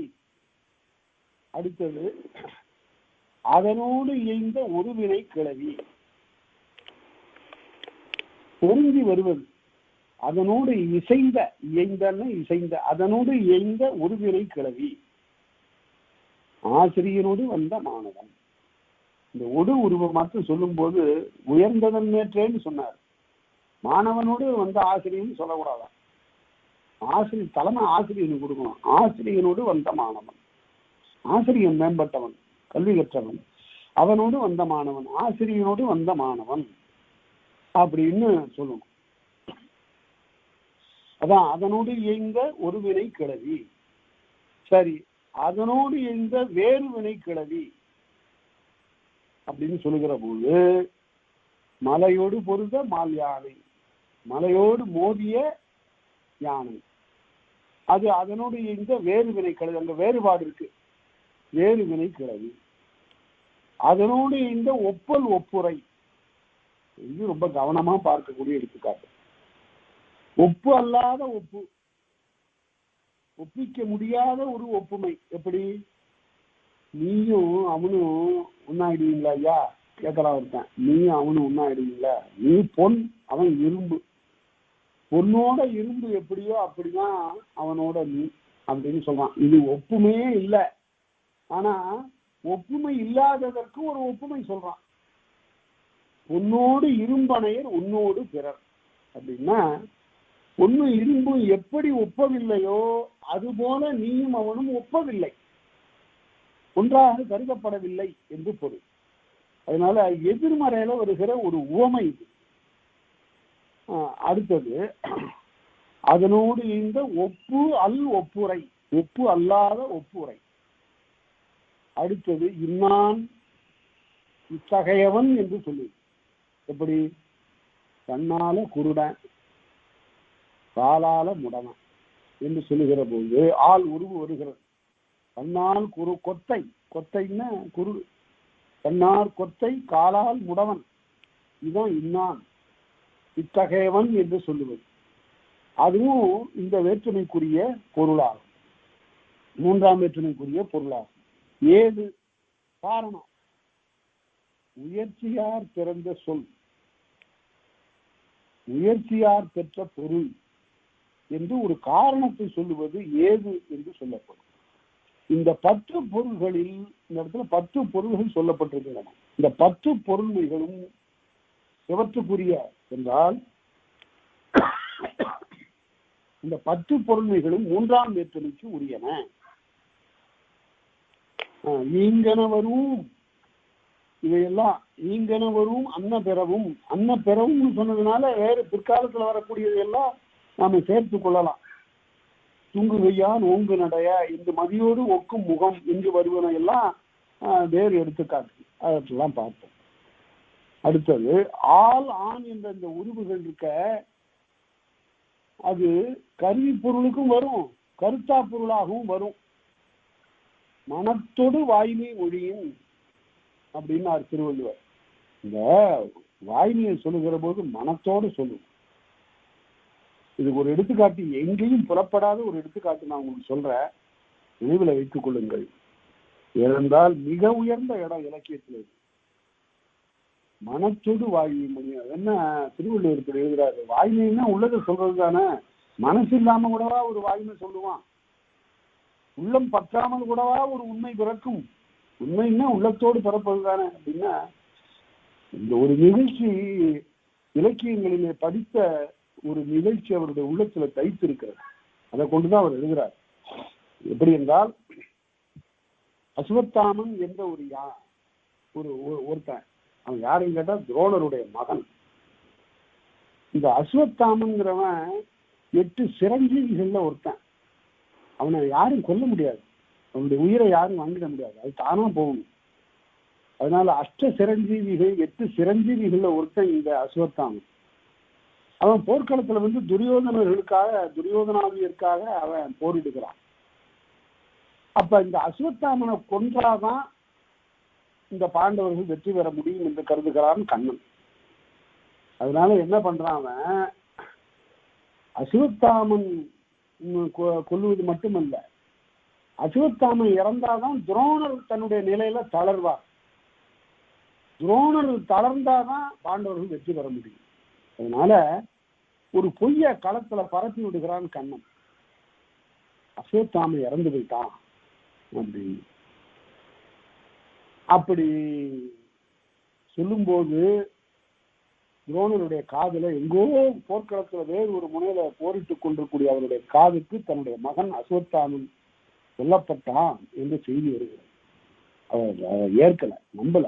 அடுத்தது அதனோடு இயைந்த ஒரு வினை கிளவி, பொருந்தி வருவது. அதனோடு இசைந்த, இசைந்த, அதனோடு இயைந்த ஒரு வினை கிளவி. ஆசிரியனோடு வந்த மாணவன். இந்த ஒடு உருவம் மட்டும் சொல்லும் போது உயர்ந்ததன் மேற்றேன்னு சொன்னார். மாணவனோடு வந்த ஆசிரியன்னு சொல்லக்கூடாதான். ஆசிரியர் தலைமை ஆசிரியனுக்கு கொடுக்கணும். ஆசிரியனோடு வந்த மாணவன், ஆசிரியன் மேம்பட்டவன், கல்வி கற்றவன், அவனோடு வந்த மாணவன், ஆசிரியனோடு வந்த மாணவன் அப்படின்னு சொல்லணும். அதான் அதனோடு இயைந்த ஒரு வினை கிளவி. சரி, அதனோடு இயைந்த வேறு வினை கிளவி அப்படின்னு சொல்லுகிற போது, மலையோடு பொருந்த மால் யானை, மலையோடு மோதிய யானை, அது அதனோடு இயைந்த வேறு வினை கிளவி. அங்க வேறுபாடு இருக்கு. வேறு வினை கிளவி. அதனோடு இந்த ஒப்பல் ஒப்புரை, இது ரொம்ப கவனமா பார்க்கக்கூடிய எடுத்துக்காட்டு. ஒப்பு அல்லாத ஒப்பு, ஒப்பிக்க முடியாத ஒரு ஒப்புமை. எப்படி? நீயும் அவனும் ஒன்னாயிடுவீங்களா ஐயா கேட்கலாம் இருக்கேன். நீயும் அவனும் ஒன்னாயிடுவீங்களா? நீ பொன், அவன் இரும்பு. பொண்ணோட இரும்பு எப்படியோ அப்படிதான் அவனோட நீ அப்படின்னு சொல்றான். இது ஒப்புமையே இல்லை. ஆனா ஒப்புமை இல்லாததற்கு ஒரு ஒப்புமை சொல்றான். பொன்னோடு இரும்பனையர் உன்னோடு பிறர் அப்படின்னா, பொண்ணு இரும்பும் எப்படி ஒப்பவில்லையோ அதுபோல நீயும் அவனும் ஒப்பவில்லை, ஒன்றாக கருதப்படவில்லை என்று பொருள். அதனால எதிர்மறையில வருகிற ஒரு உவமை இது. அடுத்தது, அதனோடு இந்த ஒப்பு அல் ஒப்புரை, ஒப்பு அல்லாத ஒப்புரை. அடுத்தது இன்னான் இத்தகையவன் என்று சொல்லி, எப்படி? கண்ணால குருடன், காலால முடவன் என்று சொல்லுகிற போது ஆள் உருவு வருகிறது. கண்ணால் குரு கொத்தை, கொத்தைன்னா குரு, கண்ணார் கொத்தை, காலால் முடவன், இதுதான் இன்னான் இத்தகையவன் என்று சொல்லுவது. அதுவும் இந்த வேற்றுமைக்குரிய பொருளாகும், மூன்றாம் வேற்றுமைக்குரிய பொருளாகும். ஏது காரணம்? முயற்சியார் பிறந்த சொல், முயற்சியார் பெற்ற பொருள் என்று ஒரு காரணத்தை சொல்லுவது ஏது என்று சொல்லப்படும். இந்த 10 பொருள்களில், இந்த இடத்துல 10 பொருள்கள் சொல்லப்பட்டிருக்கின்றன. இந்த 10 பொருள்களும் எவற்றுக்குரிய என்றால், இந்த 10 பொருள்களும் மூன்றாம் வேற்றுமைக்கு உரியன. ஈங்கனவரும், இவையெல்லாம் ஈங்கனவரும் அன்ன பெறவும், அன்ன பெறவும் சொன்னதுனால வேறு பிற்காலத்தில் வரக்கூடியது எல்லாம் நாம சேர்த்து கொள்ளலாம். தூங்கு வையான் ஓங்கு நடைய இந்த மதியோடு ஒக்கும் முகம் என்று வருவன எல்லாம் வேறு எடுத்துக்காட்டு, அதெல்லாம் பார்ப்போம். அடுத்தது ஆள் ஆண் என்ற இந்த உருவுகள் இருக்க, அது கருவி பொருளுக்கும் வரும், கருத்தா பொருளாகவும் வரும். மனத்தோடு வாய்மை ஒழியும் அப்படின்னாரு திருவள்ளுவர். இந்த வாய்மையை சொல்லுகிற போது மனத்தோடு சொல்லும். இதுக்கு ஒரு எடுத்துக்காட்டு, எங்கேயும் புறப்படாத ஒரு எடுத்துக்காட்டு நான் உங்களுக்கு சொல்றேன், நினைவில் வைத்துக் கொள்ளுங்கள். இருந்தால் மிக உயர்ந்த இடம் இலக்கியத்தில் இருக்கு. மனத்தோடு வாய்மை முடியும். என்ன திருவள்ளுவர் எழுதுறாரு? வாய்மைன்னா உள்ளதை சொல்றது தானே. மனசு இல்லாம கூடவா ஒரு வாய்மை சொல்லுவான்? உள்ளம் பற்றாமல் கூடவா ஒரு உண்மை பிறக்கும்? உண்மைன்னா உள்ளத்தோடு பிறப்பது தானே. அப்படின்னா இந்த ஒரு நிகழ்ச்சி இலக்கியங்களிலே படித்த ஒரு நிகழ்ச்சி அவருடைய உள்ளத்துல தைத்திருக்கிறது. அதை கொண்டுதான் அவர் எழுதுறார். எப்படி என்றால், அசுவத்தாமன் என்ற ஒரு ஒருத்தன், அவன் யாருன்னு கேட்டா துரோணருடைய மகன். இந்த அசுவத்தாமன்கிறவன் 8 சிரஞ்சீவிகள்ல ஒருத்தன். அவனை யாரும் கொல்ல முடியாது, அவனுடைய உயிரை யாரும் வாங்கிட முடியாது, அது தானா போகணும். அதனால அஷ்ட சிரஞ்சீவிகள், 8 சிரஞ்சீவிகள்ல ஒருத்தன் இந்த அசுவத்தாமன். அவன் போர்க்களத்துல துரியோதனாவியருக்காக அவன் போரிடுகிறான். அப்ப இந்த அசுவத்தாமனை கொன்றாதான் இந்த பாண்டவர்கள் வெற்றி பெற முடியும் என்று கருதுகிறான் கண்ணன். அதனால என்ன பண்றான் அவன், அசுவத்தாமன் கொல்லுவது மட்டுமல்ல, அசுவத்தாமன் இறந்தாதான் துரோணர் தன்னுடைய நிலையில தளர்வார். துரோணர் தளர்ந்தாதான் பாண்டவர்கள் வெற்றி பெற முடியும். அதனால ஒரு பொய்ய களத்துல பரப்பி விடுகிறான் கண்ணன். அசுவத்தாமன் இறந்து போயிட்டான் அப்படின்னு. அப்படி சொல்லும்போது துரோணருடைய காதுல, எங்கோ போர்க்களத்துல வேறு ஒரு முனையில போரிட்டுக் கொண்டிருக்கூடிய அவருடைய காதுக்கு தன்னுடைய மகன் அசுவத்தாமன் கொல்லப்பட்டான் என்று செய்தி வருகிறது. அவர் ஏற்கல, நம்பல.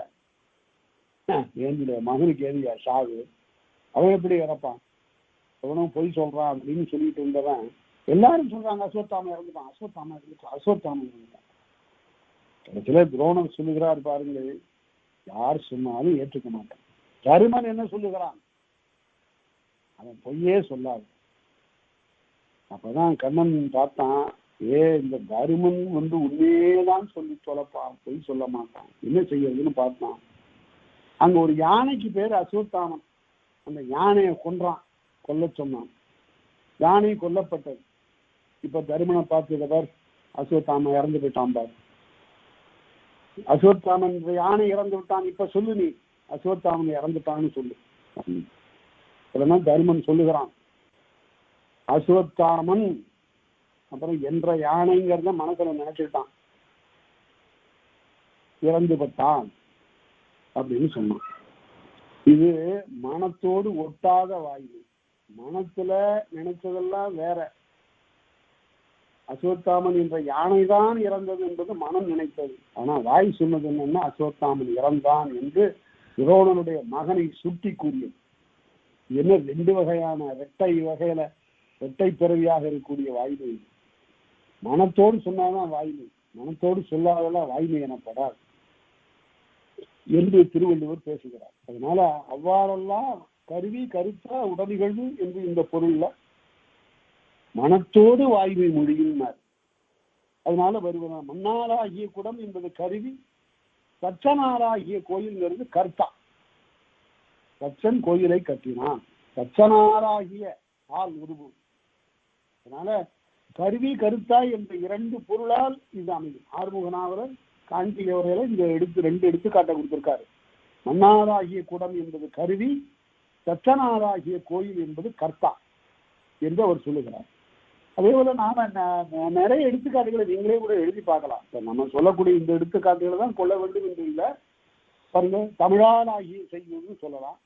என்னுடைய மகனுக்கு ஏதியா சாவு, அவன் எப்படி இறப்பான், அவனும் பொய் சொல்றான் அப்படின்னு சொல்லிட்டு இருந்தவன், எல்லாரும் சொல்றாங்க அசுவத்தாமன் இறந்துட்டான், அசுவத்தாமன் இறந்துட்டான், அசுவத்தாமன் இறந்துட்டான். கடைசியில துரோணர் சொல்லுகிறார் பாருங்கள், யார் சொன்னாலும் ஏற்றுக்க மாட்டான். தருமன் என்ன சொல்லுகிறான், அவன் பொய்யே சொல்லாது. அப்பதான் கண்ணன் பார்த்தான், இந்த தருமன் உண்மையேதான் சொல்லி தொலைப்பான், போய் சொல்ல மாட்டான். என்ன செய்யறதுன்னு பார்த்தான். அங்க ஒரு யானைக்கு பேர் அஸ்வத்தாமன். அந்த யானையை கொல்ல சொன்னான். யானை கொல்லப்பட்டது. இப்ப தருமனை பார்த்தவர் அஸ்வத்தாமன் இறந்து போயிட்டான் பார். அஸ்வத்தாமன் யானை இறந்து விட்டான். இப்ப சொல்லு, நீ அஸ்வத்தாமன் இறந்துட்டான்னு சொல்லு. அதனால தருமன் சொல்லுகிறான், அஸ்வத்தாமன் அப்புறம் என்ற யானைங்கிறத மனசுல நினைச்சுட்டான், இறந்து பட்டான் அப்படின்னு சொன்னான். இது மனத்தோடு ஒட்டாத வாய்வு. மனத்துல நினைச்சதெல்லாம் வேற. அஸ்வத்தாமன் என்ற யானைதான் இறந்தது என்பது மனம் நினைத்தது. ஆனா வாய் சொன்னது என்னன்னா அஸ்வத்தாமன் இறந்தான் என்று துரோணனுடைய மகனை சுட்டி கூறியது. என்ன 2 வகையான இரட்டை பிறவியாக இருக்கக்கூடிய வாய்மை. மனத்தோடு சொன்னாதான் வாய்மை, மனத்தோடு சொல்லாதெல்லாம் வாய்மை எனப்படாது என்று திருவள்ளுவர் பேசுகிறார். அதனால அவ்வாறெல்லாம் கருவி கருத்தா உடனிகழ்வு என்று இந்த பொருள்ல மனத்தோடு வாய்மை மொழியினார். அதனால வருவதா மன்னாராகிய குடம் என்பது கருவி, தச்சனாராகிய கோயில்ங்கிறது கர்த்தா. தச்சன் கோயிலை கட்டினான், தச்சனாராகிய ஆள் உருவு. அதனால கருவி கருத்தா என்ற 2 பொருளால் இது அமையும். ஆறுமுகநாதர் காஞ்சியவரையில இந்த 2 எடுத்துக்காட்டை கொடுத்திருக்காரு. மன்னாராகிய குடம் என்பது கருவி, தச்சனாராகிய கோயில் என்பது கர்த்தா என்று அவர் சொல்லுகிறார். அதே போல நாம நிறைய எடுத்துக்காட்டுகளை நீங்களே கூட எழுதி பார்க்கலாம். இப்ப நம்ம சொல்லக்கூடிய இந்த எடுத்துக்காட்டுகளை தான் கொள்ள வேண்டும் என்று இல்லை. பாருங்க, தமிழால் ஆகிய செய்யுள்னு சொல்லலாம்,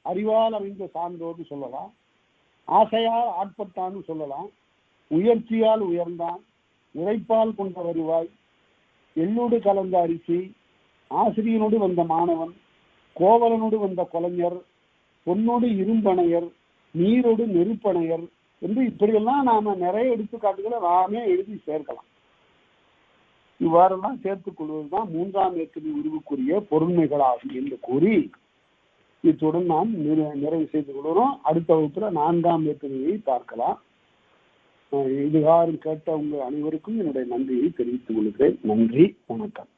அறிவால் அமைந்த சான்றோர்னு சொல்லலாம், ஆசையால் ஆட்பட்டான்னு சொல்லலாம், உயர்ச்சியால் உயர்ந்தான், உழைப்பால் கொண்ட வருவாய், எள்ளோடு கலந்த அரிசி, ஆசிரியனோடு வந்த மாணவன், கோவலனோடு வந்த கொலைஞர், பொன்னோடு இரும்பனையர், நீரோடு நெருப்பனையர் என்று இப்படியெல்லாம் நாம நிறைய எடுத்துக்காட்டுகளை நாமே எழுதி சேர்க்கலாம். இவ்வாறெல்லாம் சேர்த்துக் கொள்வதுதான் 3ஆம் மேற்கணி உருவுக்குரிய பொருண்மைகளாகும் என்று கூறி இத்துடன் நாம் நிறைவு செய்து கொள்கிறோம். அடுத்த வகுப்புல 4ஆம் மேற்கணியை பார்க்கலாம். இதுகாரும் கேட்ட உங்கள் அனைவருக்கும் என்னுடைய நன்றியை தெரிவித்துக் கொள்கிறேன். நன்றி, வணக்கம்.